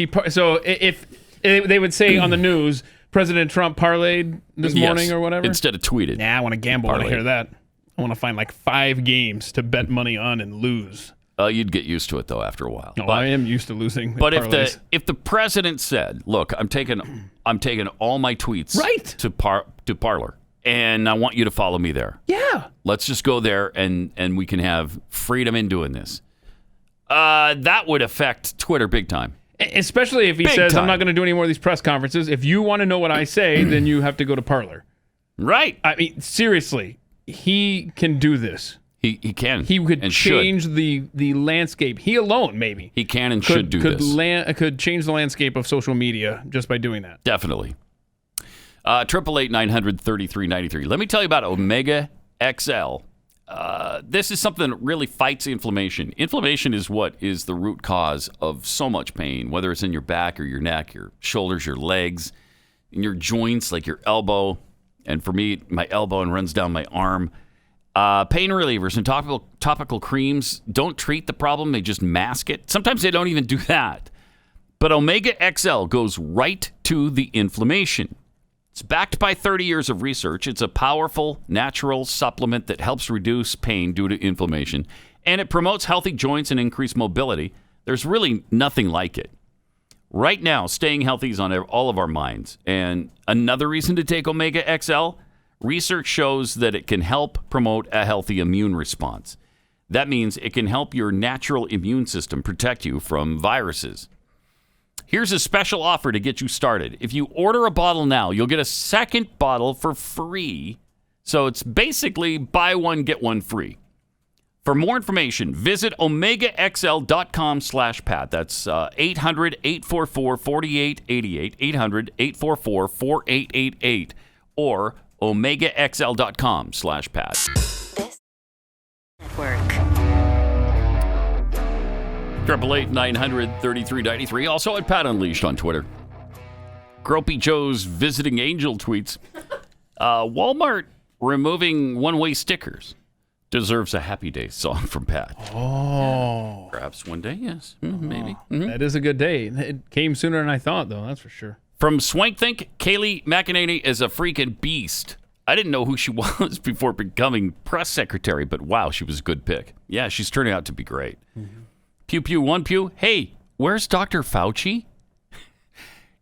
if they would say on the news, President Trump parlayed this morning or whatever. Instead of tweeted. Nah, I want to gamble when I hear that. I want to find like 5 games to bet money on and lose. You'd get used to it though after a while. No, I am used to losing. But if the president said, "Look, I'm taking all my tweets to Parler, and I want you to follow me there. Yeah, let's just go there, and we can have freedom in doing this." That would affect Twitter big time. Especially if he says, "I'm not going to do any more of these press conferences. If you want to know what I say, then you have to go to Parler." Right. I mean, seriously, he can do this. He can. He could change the landscape. He alone, maybe. He can and should do this. Could change the landscape of social media just by doing that. Definitely. 888-900-3393. Let me tell you about Omega XL. This is something that really fights inflammation. Inflammation is what is the root cause of so much pain, whether it's in your back or your neck, your shoulders, your legs, in your joints, like your elbow. And for me, my elbow and runs down my arm. Pain relievers and topical creams don't treat the problem. They just mask it. Sometimes they don't even do that. But Omega XL goes right to the inflammation. It's backed by 30 years of research. It's a powerful, natural supplement that helps reduce pain due to inflammation. And it promotes healthy joints and increased mobility. There's really nothing like it. Right now, staying healthy is on all of our minds. And another reason to take Omega XL, research shows that it can help promote a healthy immune response. That means it can help your natural immune system protect you from viruses. Here's a special offer to get you started. If you order a bottle now, you'll get a second bottle for free. So it's basically buy one, get one free. For more information, visit omegaxl.com/Pat. That's 800-844-4888, 800-844-4888, or omegaxl.com/Pat. This network. 888-900-3393. Also at Pat Unleashed on Twitter. Gropey Joe's Visiting Angel tweets, Walmart removing one-way stickers deserves a Happy Day song from Pat. Oh. Perhaps one day, yes. Maybe. Mm-hmm. That is a good day. It came sooner than I thought, though, that's for sure. From Swankthink, Kayleigh McEnany is a freaking beast. I didn't know who she was before becoming press secretary, but wow, she was a good pick. Yeah, she's turning out to be great. Mm-hmm. Pew Pew One Pew. Hey, where's Dr. Fauci?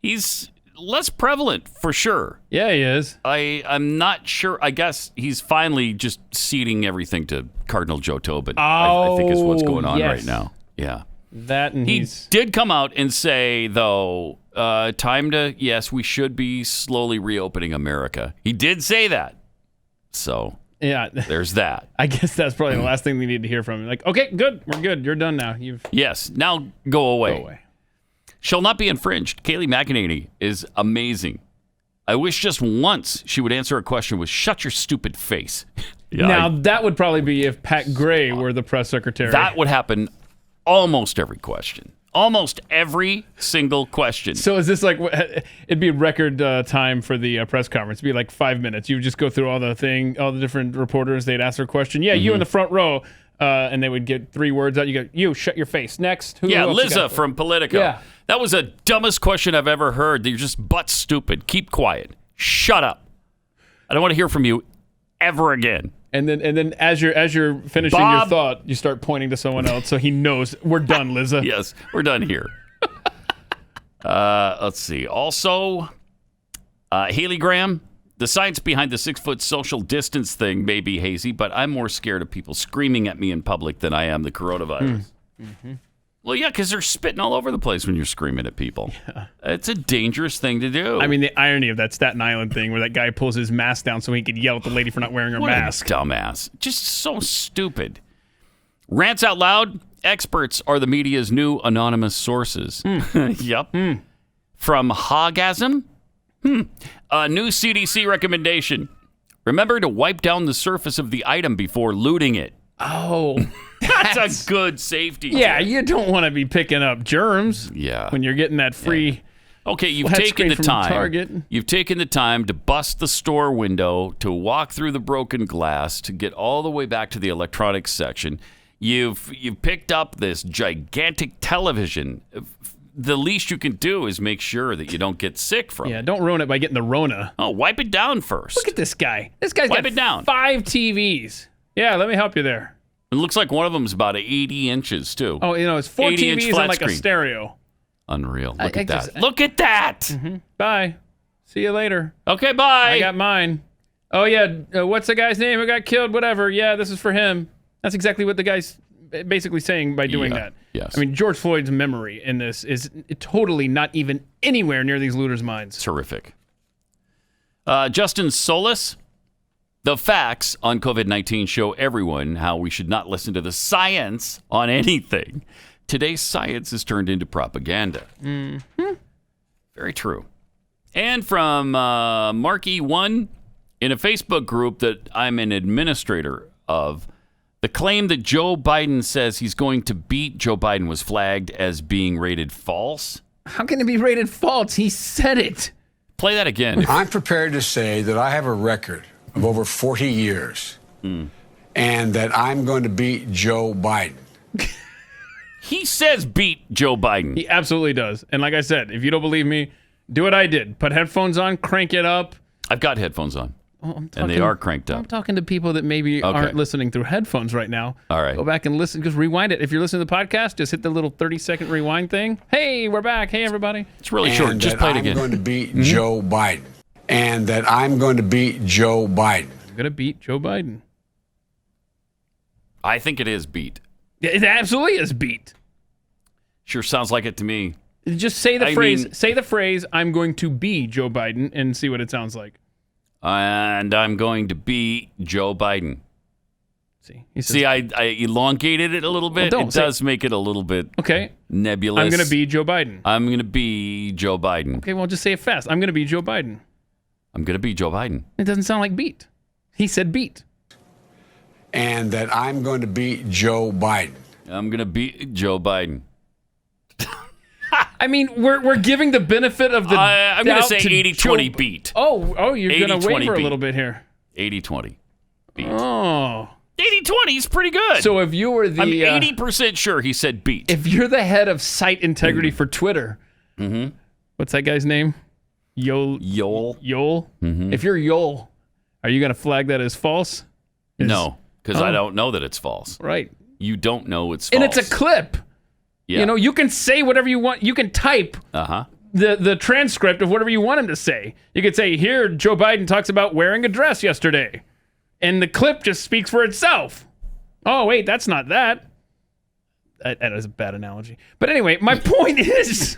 He's less prevalent for sure. Yeah, he is. I'm not sure. I guess he's finally just ceding everything to Cardinal Joe Tobin. I think is what's going on right now. Yeah. That and he did come out and say, though, we should be slowly reopening America. He did say that. So yeah, there's that. I guess that's probably the last thing we need to hear from him. Like, okay, good. We're good. You're done now. Yes. Now go away. Shall not be infringed. Kayleigh McEnany is amazing. I wish just once she would answer a question with "Shut your stupid face." That would probably be if Pat Gray were the press secretary. That would happen almost every question. Almost every single question. So is this like, it'd be record time for the press conference. It'd be like 5 minutes. You would just go through all the different reporters. They'd ask their question. Yeah, you in the front row. And they would get 3 words out. You go, you, shut your face. Next. Who Liza from Politico. Yeah. That was the dumbest question I've ever heard. You're just butt stupid. Keep quiet. Shut up. I don't want to hear from you ever again. And then as you're finishing your thought, you start pointing to someone else so he knows we're done, Liza. Yes, we're done here. Let's see. Also, Haley Graham, the science behind the 6-foot social distance thing may be hazy, but I'm more scared of people screaming at me in public than I am the coronavirus. Mm-hmm. Well, yeah, because they're spitting all over the place when you're screaming at people. Yeah. It's a dangerous thing to do. I mean, the irony of that Staten Island thing where that guy pulls his mask down so he could yell at the lady for not wearing her mask. What a dumbass. Just so stupid. Rants out loud. Experts are the media's new anonymous sources. Yep. From Hogasm. A new CDC recommendation. Remember to wipe down the surface of the item before looting it. Oh, that's a good safety Yeah, tip. You don't want to be picking up germs when you're getting that free. Yeah. Okay, you've taken the time. Target. You've taken the time to bust the store window, to walk through the broken glass, to get all the way back to the electronics section. You've picked up this gigantic television. The least you can do is make sure that you don't get sick from it. Yeah, don't ruin it by getting the Rona. Oh, wipe it down first. Look at this guy. This guy's wipe got it down. 5 TVs. Yeah, let me help you there. It looks like one of them's about 80 inches, too. Oh, it's 4 80-inch TVs flat and like screen. a stereo. Unreal. Look at that. Look at that. Mm-hmm. Bye. See you later. Okay, bye. I got mine. Oh, yeah. What's the guy's name who got killed? Whatever. Yeah, this is for him. That's exactly what the guy's basically saying by doing that. Yes. I mean, George Floyd's memory in this is totally not even anywhere near these looters' minds. Terrific. Justin Solis. The facts on COVID-19 show everyone how we should not listen to the science on anything. Today's science has turned into propaganda. Mm-hmm. Very true. And from Marky1, in a Facebook group that I'm an administrator of, the claim that Joe Biden says he's going to beat Joe Biden was flagged as being rated false. How can it be rated false? He said it. Play that again. I'm prepared to say that I have a record of over 40 years and that I'm going to beat Joe Biden. He says beat Joe Biden. He absolutely does. And like I said, if you don't believe me, do what I did. Put headphones on, crank it up. I've got headphones on. Oh, and they are cranked up. I'm talking to people that maybe aren't listening through headphones right now. All right. Go back and listen. Just rewind it. If you're listening to the podcast, just hit the little 30-second rewind thing. Hey, we're back. Hey, everybody. It's really short. Just play it again. I'm going to beat Joe Biden. And that I'm going to beat Joe Biden. I'm going to beat Joe Biden. I think it is beat. It absolutely is beat. Sure sounds like it to me. Just say the phrase. Say the phrase, I'm going to be Joe Biden, and see what it sounds like. And I'm going to be Joe Biden. See, I elongated it a little bit. It does make it a little bit nebulous. I'm going to be Joe Biden. I'm going to be Joe Biden. Okay, well, just say it fast. I'm going to be Joe Biden. I'm going to be Joe Biden. It doesn't sound like beat. He said beat. And that I'm going to beat Joe Biden. I'm going to beat Joe Biden. I mean, we're giving the benefit of the I'm going to say 80-20 beat. Oh, you're going to waver a little bit here. 80-20 beat. Oh. 80-20 is pretty good. So if you were the... I'm 80% sure he said beat. If you're the head of site integrity for Twitter, what's that guy's name? Yoel. Mm-hmm. If you're Yoel, are you going to flag that as false? No, because I don't know that it's false. Right. You don't know it's false. And it's a clip. Yeah. You know, you can say whatever you want. You can type the transcript of whatever you want him to say. You could say, here, Joe Biden talks about wearing a dress yesterday. And the clip just speaks for itself. Oh, wait, that's not that. That is a bad analogy. But anyway, my point is,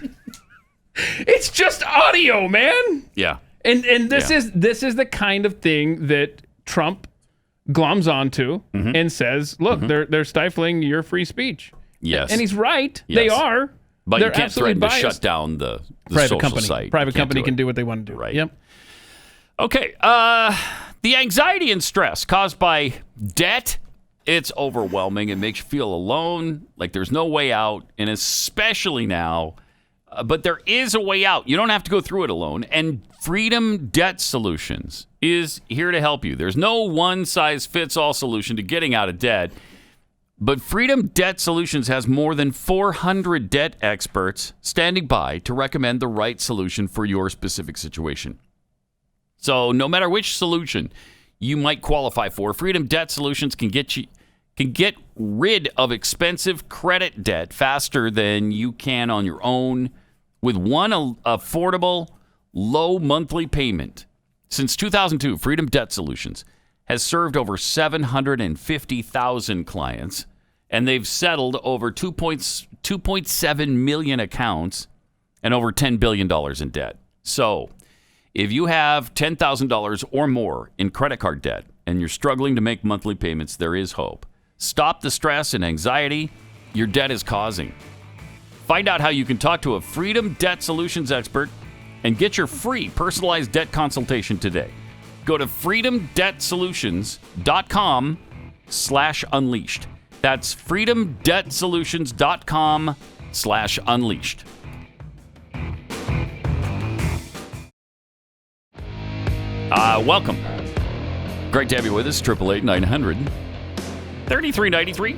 it's just audio, man. Yeah. And this is the kind of thing that Trump gloms onto and says, look, they're stifling your free speech. Yes. And he's right. Yes. They are. But they're you can't absolutely threaten to biased. shut down the private social company. site. Private company can do what they want to do. Right. Yep. Okay. The anxiety and stress caused by debt, it's overwhelming. It makes you feel alone, like there's no way out, and especially now. But there is a way out. You don't have to go through it alone. And Freedom Debt Solutions is here to help you. There's no one-size-fits-all solution to getting out of debt. But Freedom Debt Solutions has more than 400 debt experts standing by to recommend the right solution for your specific situation. So no matter which solution you might qualify for, Freedom Debt Solutions can get rid of expensive credit debt faster than you can on your own with one affordable, low monthly payment. Since 2002, Freedom Debt Solutions has served over 750,000 clients, and they've settled over 2.7 million accounts and over $10 billion in debt. So if you have $10,000 or more in credit card debt and you're struggling to make monthly payments, there is hope. Stop the stress and anxiety your debt is causing. Find out how you can talk to a Freedom Debt Solutions expert and get your free personalized debt consultation today. Go to freedomdebtsolutions.com/unleashed. That's freedomdebtsolutions.com/unleashed. Welcome. Great to have you with us. 888-900-3393.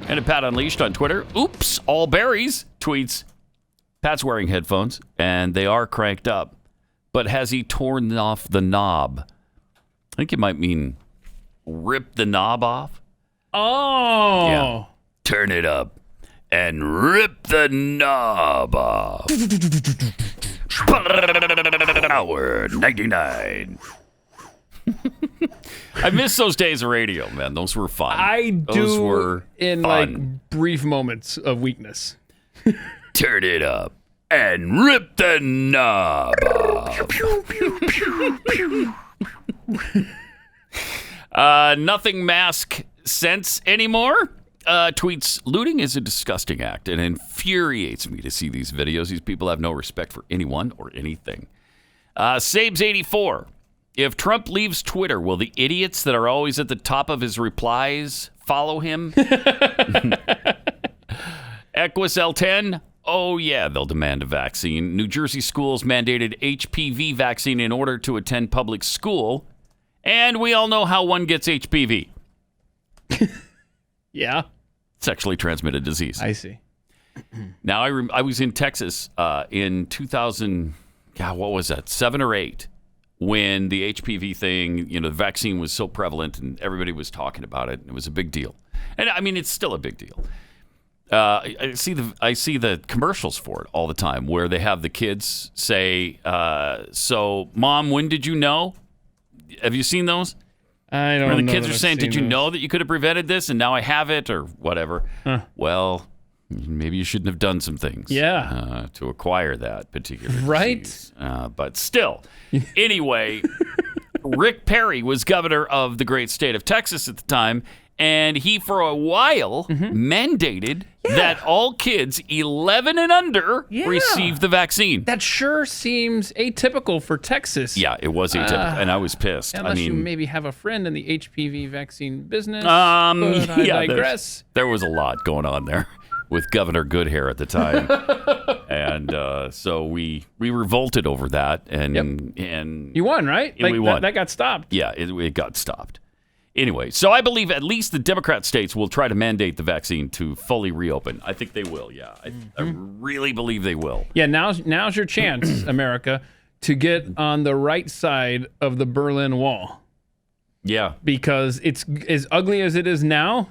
And at Pat Unleashed on Twitter. Oops, all berries tweets. Pat's wearing headphones, and they are cranked up. But has he torn off the knob? I think it might mean rip the knob off. Oh. Yeah. Turn it up and rip the knob off. Power 99. I miss those days of radio, man. Those were fun. Those were in fun. Like brief moments of weakness. Turn it up and rip the knob off. Nothing mask sense anymore. Tweets, looting is a disgusting act and infuriates me to see these videos. These people have no respect for anyone or anything. Sabes84, if Trump leaves Twitter, will the idiots that are always at the top of his replies follow him? Equus-L10, oh yeah, they'll demand a vaccine. New Jersey schools mandated HPV vaccine in order to attend public school. And we all know how one gets HPV. Yeah. Sexually transmitted disease. I see. Now, I was in Texas in 2000, God, what was that, 7 or 8, when the HPV thing, the vaccine was so prevalent and everybody was talking about it. And it was a big deal. And I mean, it's still a big deal. I see the commercials for it all the time where they have the kids say, so, Mom, when did you know? Have you seen those? I don't know. Where the kids are saying, did you know that you could have prevented this and now I have it or whatever? Huh. Well, maybe you shouldn't have done some things to acquire that particular disease. But still, anyway, Rick Perry was governor of the great state of Texas at the time, and he, for a while, mandated that all kids 11 and under receive the vaccine. That sure seems atypical for Texas. Yeah, it was atypical, and I was pissed. Unless you maybe have a friend in the HPV vaccine business. But I digress. There was a lot going on there with Governor Goodhair at the time. And so we revolted over that. And you won, right? We won. That got stopped. Yeah, it got stopped. Anyway, so I believe at least the Democrat states will try to mandate the vaccine to fully reopen. I think they will, yeah. I really believe they will. Yeah, now's your chance, America, to get on the right side of the Berlin Wall. Yeah. Because it's as ugly as it is now,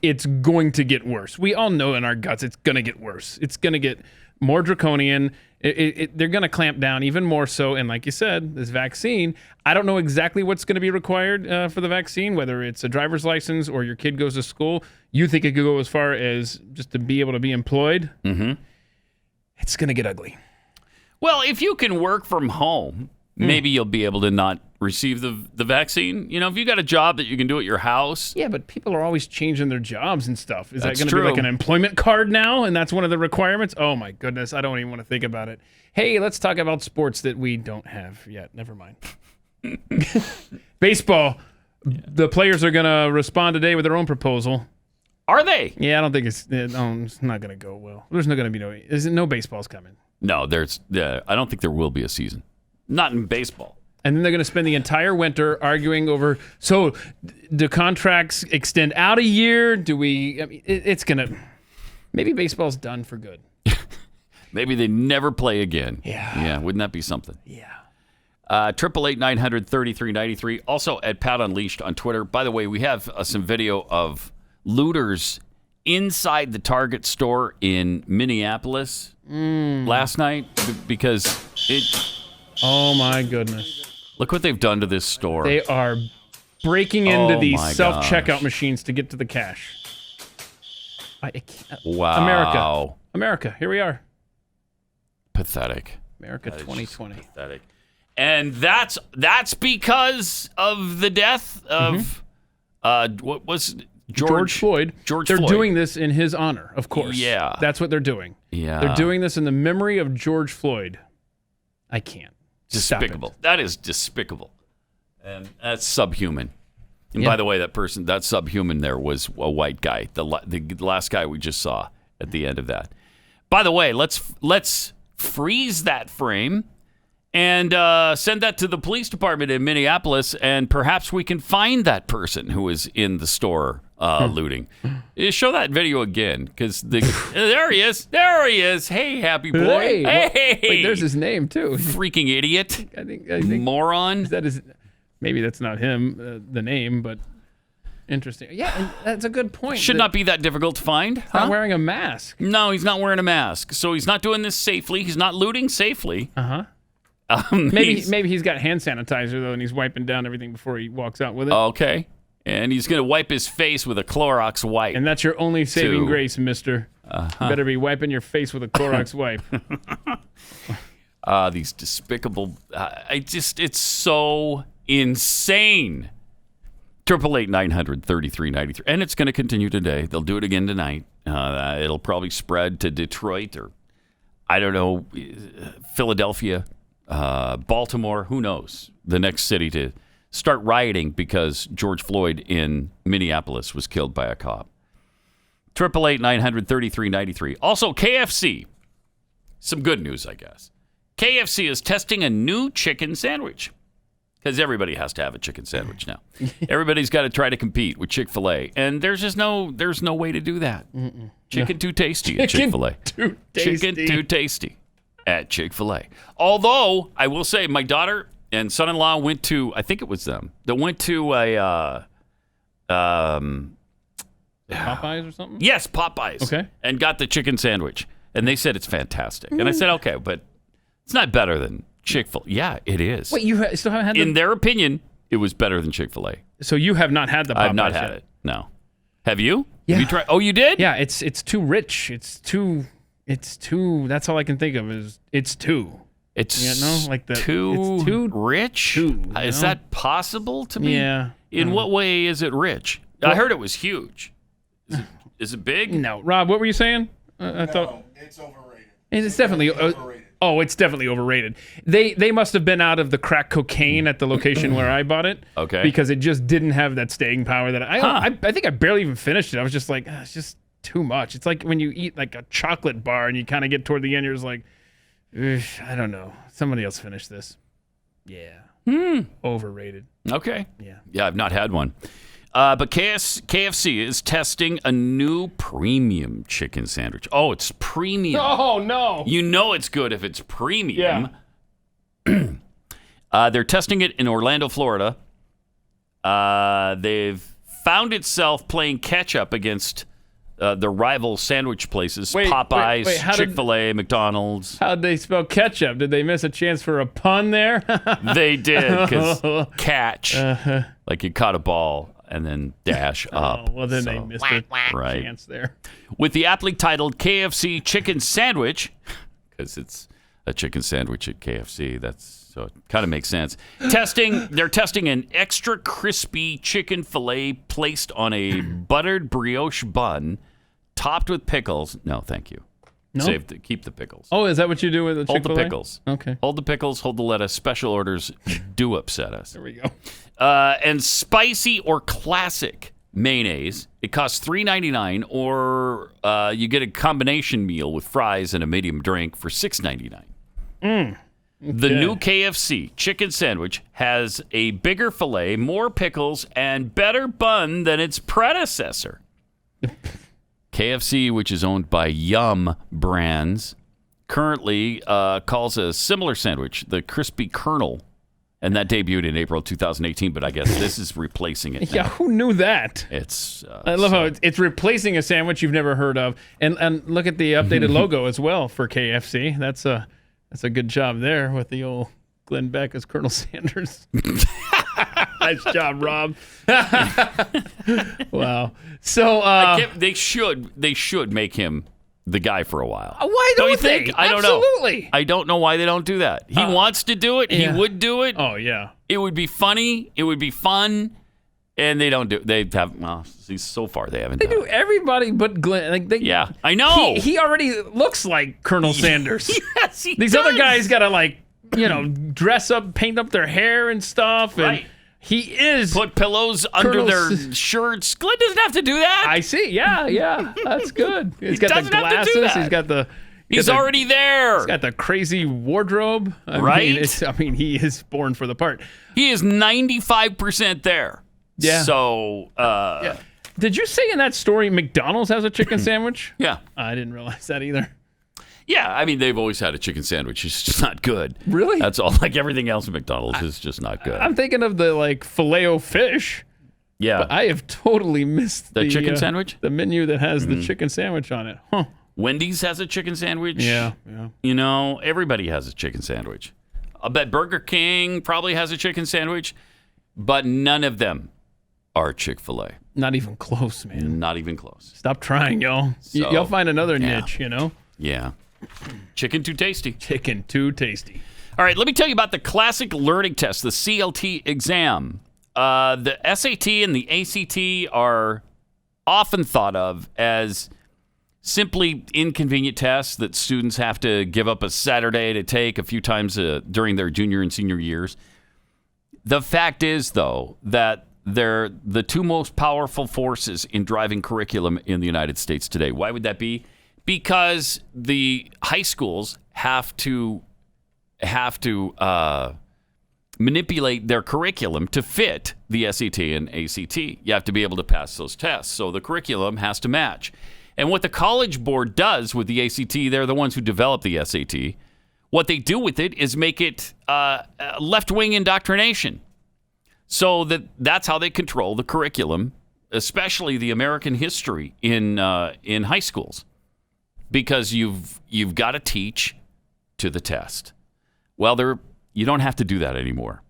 it's going to get worse. We all know in our guts it's going to get worse. It's going to get more draconian. They're going to clamp down even more so. And like you said, this vaccine, I don't know exactly what's going to be required for the vaccine, whether it's a driver's license or your kid goes to school. You think it could go as far as just to be able to be employed? Mm-hmm. It's going to get ugly. Well, if you can work from home, maybe you'll be able to not receive the vaccine. If you got a job that you can do at your house. Yeah, but people are always changing their jobs and stuff. Is that going to be like an employment card now? And that's one of the requirements? Oh, my goodness. I don't even want to think about it. Hey, let's talk about sports that we don't have yet. Never mind. Baseball. Yeah. The players are going to respond today with their own proposal. Are they? Yeah, I don't think it's not going to go well. There's not going to be no baseball's coming. No, I don't think there will be a season. Not in baseball. And then they're going to spend the entire winter arguing over, so do contracts extend out a year? It's going to, maybe baseball's done for good. Maybe they never play again. Yeah. Wouldn't that be something? Yeah. 888-900-3393. Also at Pat Unleashed on Twitter. By the way, we have some video of looters inside the Target store in Minneapolis last night because it... Oh, my goodness. Look what they've done to this store. They are breaking into these self-checkout machines to get to the cash. Wow. America, here we are. Pathetic. America 2020. Pathetic. And that's because of the death of, what was George Floyd. They're doing this in his honor, of course. Yeah. That's what they're doing. Yeah. They're doing this in the memory of George Floyd. I can't. Despicable. That is despicable. And that's subhuman. And by the way, that subhuman there was a white guy, the last guy we just saw at the end of that. By the way, let's freeze that frame and send that to the police department in Minneapolis, and perhaps we can find that person who was in the store looting. Show that video again, because there he is. There he is. Hey, happy boy. Hey. Wait, there's his name, too. Freaking idiot. I think moron. Maybe that's not him, the name, but Interesting. Yeah, and that's a good point. Should not be that difficult to find. Not wearing a mask. No, he's not wearing a mask. So he's not doing this safely. He's not looting safely. Maybe he's got hand sanitizer, though, and he's wiping down everything before he walks out with it. Okay. And he's going to wipe his face with a Clorox wipe. And that's your only saving grace, mister. You better be wiping your face with a Clorox wipe. These despicable... it's so insane. 888-900-3393. And it's going to continue today. They'll do it again tonight. It'll probably spread to Detroit or, I don't know, Philadelphia, Baltimore. Who knows? The next city to start rioting because George Floyd in Minneapolis was killed by a cop. 888-900-3393. Also, KFC. Some good news, I guess. KFC is testing a new chicken sandwich. Because everybody has to have a chicken sandwich now. Everybody's got to try to compete with Chick-fil-A. And there's no way to do that. Chicken too tasty at Chick-fil-A. Chicken too tasty at Chick-fil-A. Although, I will say, my daughter and son-in-law went to, I think it was them, that went to a... Popeyes or something? Yes, Popeyes. Okay. And got the chicken sandwich. And they said it's fantastic. And I said, okay, but it's not better than Chick-fil-A. Yeah, it is. Wait, you still haven't had In their opinion, it was better than Chick-fil-A. So you have not had the Popeyes I've not had yet. it. No. Have you? Yeah. Have you tried? Oh, you did? Yeah, it's too rich. It's too. That's all I can think of is it's too. It's like the too, it's too rich? Is that possible to me? Yeah. In what way is it rich? I heard it was huge. Is it big? No. Rob, what were you saying? I thought it's overrated. It's definitely overrated. Oh, it's definitely overrated. They must have been out of the crack cocaine at the location where I bought it. Okay. Because it just didn't have that staying power that I think I barely even finished it. I was just like, it's just too much. It's like when you eat like a chocolate bar and you kind of get toward the end, you're just like, I don't know. Somebody else finish this. Yeah. Overrated. Okay. Yeah. Yeah, I've not had one. But KFC is testing a new premium chicken sandwich. Oh, it's premium. Oh, no. You know it's good if it's premium. Yeah. They're testing it in Orlando, Florida. They've found itself playing catch-up against the rival sandwich places, Popeyes, Chick-fil-A, McDonald's. How'd they spell ketchup? Did they miss a chance for a pun there? They did, because catch, like you caught a ball and then dash up. Well, then they missed a chance there. With the aptly titled KFC Chicken Sandwich, because it's a chicken sandwich at KFC, so it kind of makes sense. They're testing an extra crispy chicken fillet placed on a buttered brioche bun, topped with pickles. No, thank you. No? Keep the pickles. Oh, is that what you do with the Chick-fil-A? Hold the pickles. Okay. Hold the pickles, hold the lettuce. Special orders do upset us. There we go. And spicy or classic mayonnaise. It costs $3.99, or you get a combination meal with fries and a medium drink for $6.99. Okay. The new KFC chicken sandwich has a bigger fillet, more pickles, and better bun than its predecessor. KFC, which is owned by Yum Brands, currently calls a similar sandwich the Crispy Kernel, and that debuted in April 2018, but I guess this is replacing it now. Yeah, who knew that? I love how it's replacing a sandwich you've never heard of. And look at the updated logo as well for KFC. That's a good job there with the old Glenn Beck as Colonel Sanders. Nice job, Rob. Wow. So they should make him the guy for a while. Why don't you think? they? I don't Absolutely. know. I don't know why they don't do that. He wants to do it. Yeah. He would do it. Oh yeah. It would be funny. It would be fun. And they don't do. They have. Well, so far they haven't. They do everybody but Glenn. Yeah, I know. He already looks like Colonel Sanders. Yes, he These does. other guys gotta dress up, paint up their hair and stuff, and Right. he is Put pillows under their shirts. Glenn doesn't have to do that. I see. Yeah, that's good. He's got the doesn't have to glasses. do that. He's got the. He's already there. He's got the crazy wardrobe. Right? I mean, he is born for the part. He is 95% there. Yeah. So. Yeah. Did you say in that story McDonald's has a chicken sandwich? Yeah. I didn't realize that either. Yeah, I mean, they've always had a chicken sandwich. It's just not good. Really? That's all. Like everything else at McDonald's is just not good. I'm thinking of the Filet-O-Fish. Yeah. But I have totally missed the chicken sandwich? The menu that has the chicken sandwich on it. Huh. Wendy's has a chicken sandwich. Yeah. You know, everybody has a chicken sandwich. I bet Burger King probably has a chicken sandwich, but none of them are Chick-fil-A. Not even close, man. Not even close. Stop trying, y'all. So, y'all find another niche, you know? Yeah. Chicken too tasty. Chicken too tasty. All right, let me tell you about the classic learning test, the CLT exam. The SAT and the ACT are often thought of as simply inconvenient tests that students have to give up a Saturday to take a few times during their junior and senior years. The fact is, though, that they're the two most powerful forces in driving curriculum in the United States today. Why would that be? Because the high schools have to manipulate their curriculum to fit the SAT and ACT. You have to be able to pass those tests, so the curriculum has to match. And what the College Board does with the ACT, they're the ones who develop the SAT. What they do with it is make it left-wing indoctrination. So that's how they control the curriculum, especially the American history in high schools, because you've got to teach to the test. Well, you don't have to do that anymore,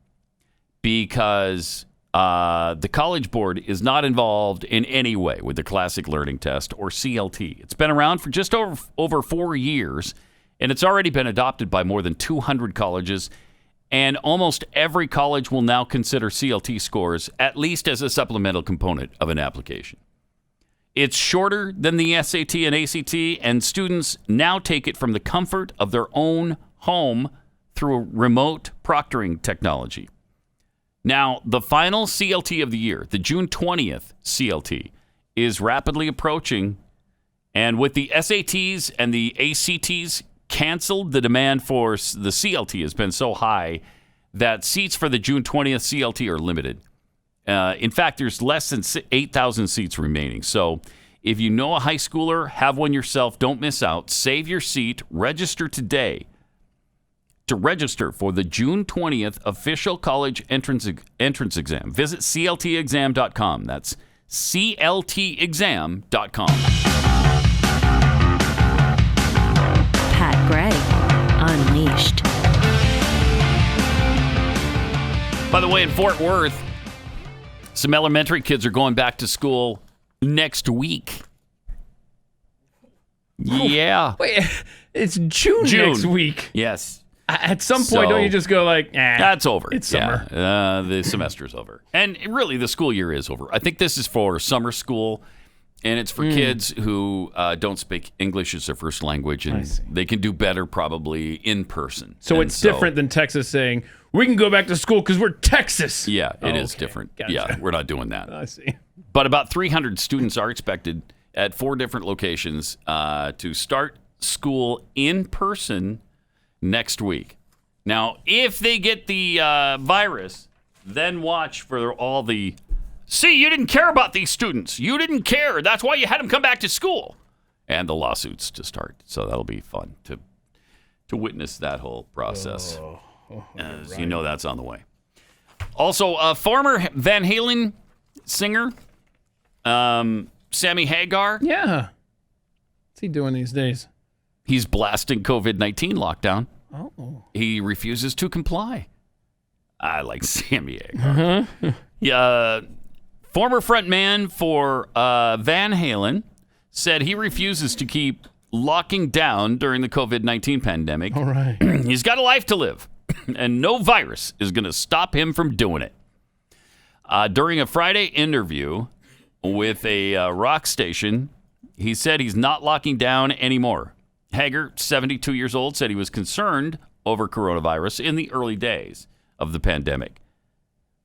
because the College Board is not involved in any way with the Classic Learning Test, or CLT. It's been around for just over 4 years, and it's already been adopted by more than 200 colleges, and almost every college will now consider CLT scores at least as a supplemental component of an application. It's shorter than the SAT and ACT, and students now take it from the comfort of their own home through a remote proctoring technology. Now, the final CLT of the year, the June 20th CLT, is rapidly approaching, and with the SATs and the ACTs canceled, the demand for the CLT has been so high that seats for the June 20th CLT are limited. In fact, there's less than 8,000 seats remaining. So if you know a high schooler, have one yourself. Don't miss out. Save your seat. Register today. To register for the June 20th official college entrance exam, visit cltexam.com. That's cltexam.com. Pat Gray, Unleashed. By the way, in Fort Worth, some elementary kids are going back to school next week. Yeah. Wait, it's June next week. Yes. At some point, don't you just go like, that's over. It's summer. Yeah, the semester's over. And really, the school year is over. I think this is for summer school, and it's for kids who don't speak English as their first language, and they can do better probably in person. So it's different than Texas saying, we can go back to school because we're Texas. Yeah, it is different. Gotcha. Yeah, we're not doing that. I see. But about 300 students are expected at 4 different locations to start school in person next week. Now, if they get the virus, then watch for all the, see, you didn't care about these students. You didn't care. That's why you had them come back to school. And the lawsuits to start. So that'll be fun to witness that whole process. As you know, that's on the way. Also, former Van Halen singer, Sammy Hagar. Yeah. What's he doing these days? He's blasting COVID-19 lockdown. Oh. He refuses to comply. I like Sammy Hagar. Yeah, former frontman for Van Halen said he refuses to keep locking down during the COVID-19 pandemic. All right. He's got a life to live, and no virus is going to stop him from doing it. During a Friday interview with a rock station, he said he's not locking down anymore. Hagar, 72 years old, said he was concerned over coronavirus in the early days of the pandemic.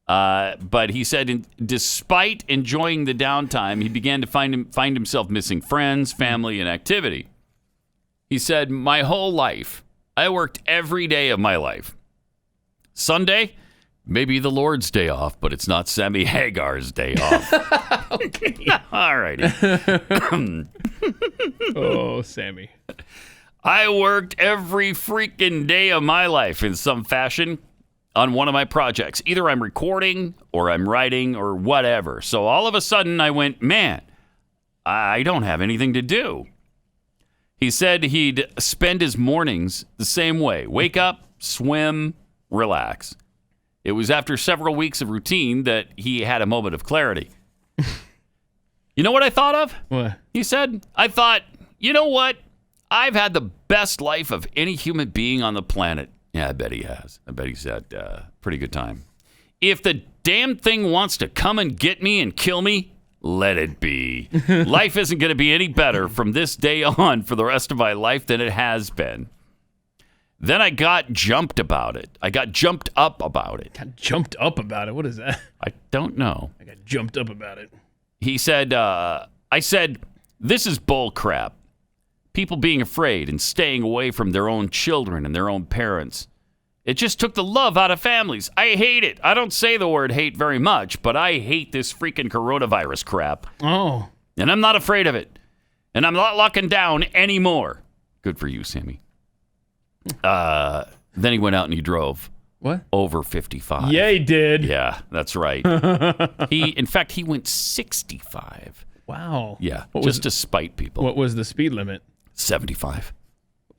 But he said despite enjoying the downtime, he began to find himself missing friends, family, and activity. He said, my whole life, I worked every day of my life. Sunday, maybe the Lord's day off, but it's not Sammy Hagar's day off. Okay. All righty. Oh, Sammy. I worked every freaking day of my life in some fashion. on one of my projects. Either I'm recording or I'm writing or whatever. So all of a sudden I went, man, I don't have anything to do. He said he'd spend his mornings the same way. Wake up, swim, relax. It was after several weeks of routine that he had a moment of clarity. You know what I thought of? What? He said, I thought, you know what? I've had the best life of any human being on the planet. Yeah, I bet he has. I bet he's had a pretty good time. If the damn thing wants to come and get me and kill me, let it be. Life isn't going to be any better from this day on for the rest of my life than it has been. Then I got jumped about it. I got jumped up about it. Got jumped up about it? What is that? I don't know. I got jumped up about it. He said, I said, this is bull crap. People being afraid and staying away from their own children and their own parents. It just took the love out of families. I hate it. I don't say the word hate very much, but I hate this freaking coronavirus crap. Oh. And I'm not afraid of it. And I'm not locking down anymore. Good for you, Sammy. Then he went out and he drove. What? Over 55. Yeah, he did. Yeah, that's right. In fact, he went 65. Wow. Yeah, just to spite people. What was the speed limit? 75.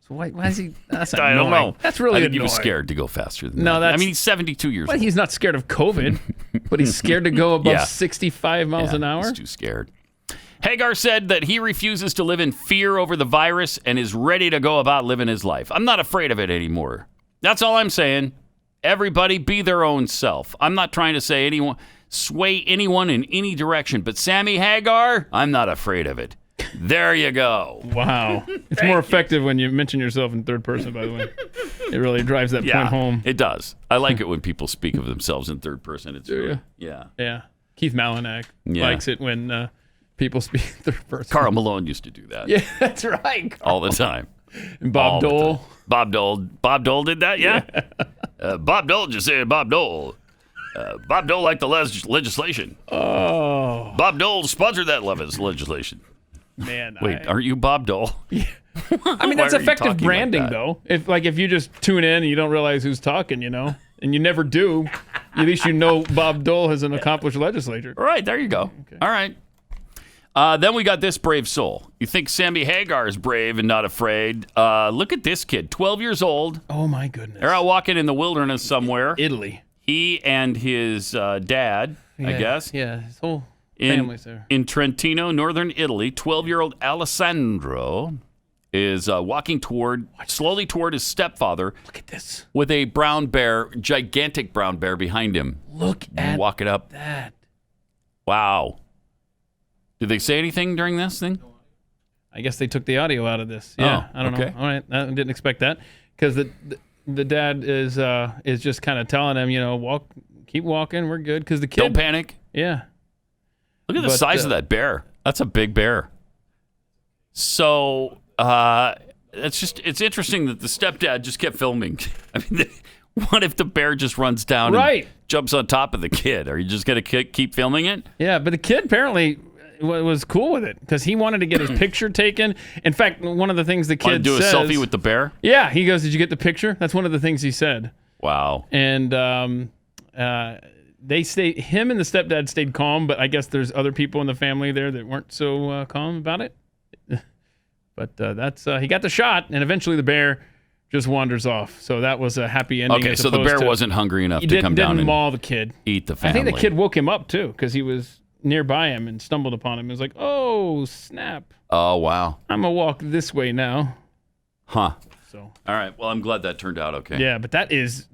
So why is he? That's I don't know. That's really I think annoying. he was scared to go faster than No, that. that's. I mean, he's 72 years Well, old. he's not scared of COVID, but he's scared to go above 65 miles an hour. He's too scared. Hagar said that he refuses to live in fear over the virus and is ready to go about living his life. I'm not afraid of it anymore. That's all I'm saying. Everybody be their own self. I'm not trying to sway anyone in any direction, but Sammy Hagar, I'm not afraid of it. There you go. Wow. It's more effective when you mention yourself in third person, by the way. It really drives that point home. It does. I like it when people speak of themselves in third person. It's really, yeah. Yeah. Keith Malinak likes it when people speak in third person. Carl Malone used to do that. Yeah, that's right. All the time. And Bob Dole. Bob Dole did that, yeah? Bob Dole just said Bob Dole. Bob Dole liked the legislation. Oh. Bob Dole sponsored that legislation. Man, wait, aren't you Bob Dole? Yeah. I mean, that's effective branding, though. If you just tune in and you don't realize who's talking, and you never do, at least you know Bob Dole is an accomplished legislator. All right, there you go. Okay. All right. Then we got this brave soul. You think Sammy Hagar is brave and not afraid? Look at this kid, 12 years old. Oh, my goodness. They're out walking in the wilderness somewhere. Italy. He and his dad, I guess. Yeah, his whole family's there. In Trentino, northern Italy, 12-year-old Alessandro is walking slowly toward his stepfather. Look at this. With a gigantic brown bear behind him. Look at walking up. that. Wow. Did they say anything during this thing? I guess they took the audio out of this. Yeah, I don't know. All right, I didn't expect that because the dad is just kind of telling him, keep walking, we're good. Because the kid don't panic. Yeah. Look at the size of that bear. That's a big bear. So it's interesting that the stepdad just kept filming. I mean, what if the bear just runs down and jumps on top of the kid? Are you just going to keep filming it? Yeah, but the kid apparently was cool with it because he wanted to get his picture taken. In fact, one of the things the kid do says, a selfie with the bear? Yeah, he goes, "Did you get the picture?" That's one of the things he said. Wow. And him and the stepdad stayed calm, but I guess there's other people in the family there that weren't so calm about it. But he got the shot, and eventually the bear just wanders off. So that was a happy ending. Okay, so the bear wasn't hungry enough to come down and maul the kid. Eat the family. I think the kid woke him up too because he was nearby him and stumbled upon him. He was like, "Oh snap! Oh wow! I'm gonna walk this way now." Huh. So all right. Well, I'm glad that turned out okay. Yeah, but that is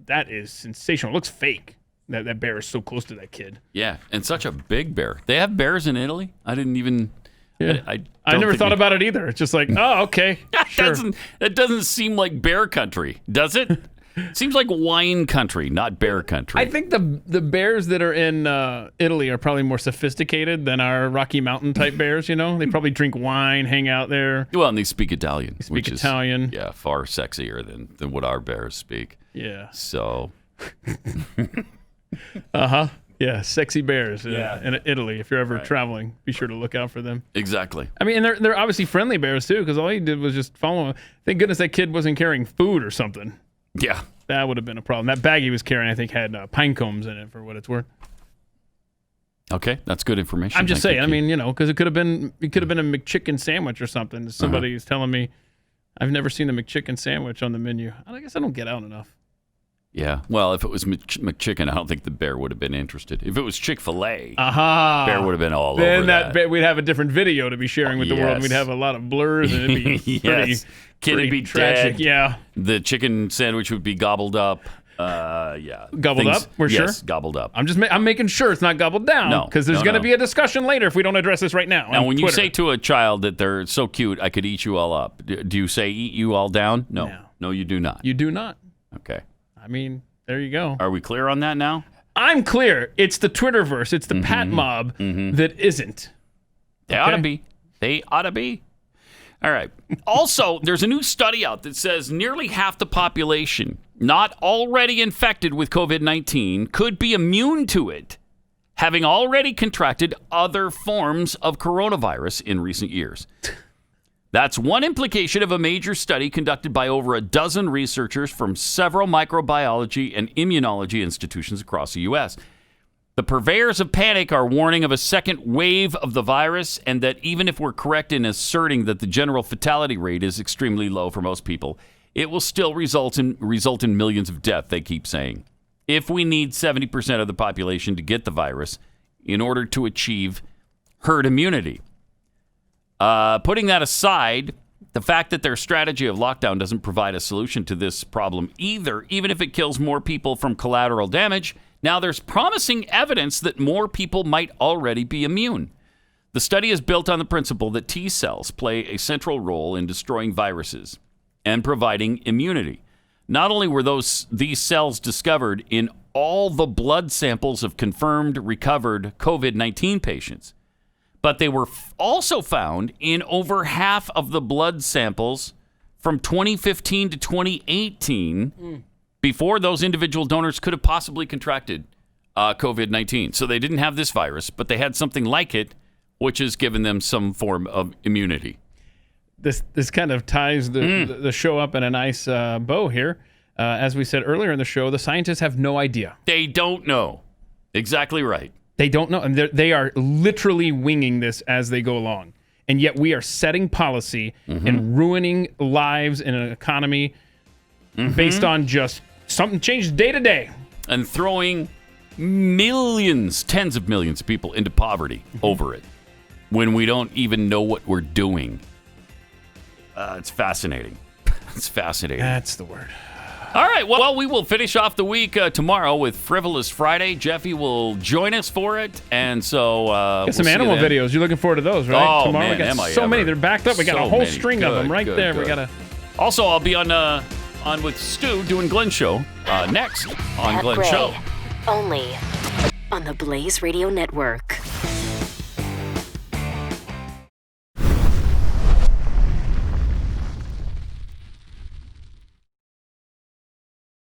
sensational. It looks fake. That bear is so close to that kid. Yeah, and such a big bear. They have bears in Italy? I didn't even... Yeah. I never thought about it either. It's just like, oh, okay, sure. That doesn't seem like bear country, does it? It seems like wine country, not bear country. I think the bears that are in Italy are probably more sophisticated than our Rocky Mountain type bears, They probably drink wine, hang out there. Well, and they speak Italian. Which Italian. Is, far sexier than what our bears speak. Yeah. So... Uh-huh. Yeah, sexy bears in Italy. If you're ever traveling, be sure to look out for them. Exactly. I mean, and they're obviously friendly bears, too, because all he did was just follow him. Thank goodness that kid wasn't carrying food or something. Yeah. That would have been a problem. That bag he was carrying, I think, had pine cones in it, for what it's worth. Okay, that's good information. I'm just saying. I mean, because it could have been a McChicken sandwich or something. Somebody is telling me, I've never seen the McChicken sandwich on the menu. I guess I don't get out enough. Yeah. Well, if it was McChicken, I don't think the bear would have been interested. If it was Chick-fil-A, bear would have been all over that. Then we'd have a different video to be sharing with the world. And we'd have a lot of blurs, and it'd be pretty be tragic. Dead. Yeah. The chicken sandwich would be gobbled up. Gobbled up? We're sure? Yes, gobbled up. I'm making sure it's not gobbled down. Because there's going to be a discussion later if we don't address this right now. Now, when Twitter. you say to a child that they're so cute, I could eat you all up, do you say eat you all down? No, you do not. You do not. Okay. I mean, there you go. Are we clear on that now? I'm clear. It's the Twitterverse. It's the Pat mob that isn't. They ought to be. They ought to be. All right. Also, there's a new study out that says nearly half the population not already infected with COVID-19 could be immune to it, having already contracted other forms of coronavirus in recent years. That's one implication of a major study conducted by over a dozen researchers from several microbiology and immunology institutions across the U.S. The purveyors of panic are warning of a second wave of the virus, and that even if we're correct in asserting that the general fatality rate is extremely low for most people, it will still result in millions of deaths, they keep saying. If we need 70% of the population to get the virus in order to achieve herd immunity. Putting that aside, the fact that their strategy of lockdown doesn't provide a solution to this problem either, even if it kills more people from collateral damage, now there's promising evidence that more people might already be immune. The study is built on the principle that T cells play a central role in destroying viruses and providing immunity. Not only were these cells discovered in all the blood samples of confirmed recovered COVID-19 patients, but they were also found in over half of the blood samples from 2015 to 2018 before those individual donors could have possibly contracted COVID-19. So they didn't have this virus, but they had something like it, which has given them some form of immunity. This kind of ties the show up in a nice bow here. As we said earlier in the show, the scientists have no idea. They don't know. Exactly right. They don't know. And they are literally winging this as they go along. And yet we are setting policy and ruining lives in an economy based on just something changed day to day. And throwing millions, tens of millions of people into poverty over it when we don't even know what we're doing. It's fascinating. It's fascinating. That's the word. All right, well, we will finish off the week tomorrow with Frivolous Friday. Jeffy will join us for it, and so got some animal videos. You're looking forward to those, right? Oh, tomorrow man, we got so many. They're backed up. We got a whole string of them right there. Good. We got to. Also, I'll be on with Stu doing Glenn's show next on Pat Glenn's Gray, show. Only on the Blaze Radio Network.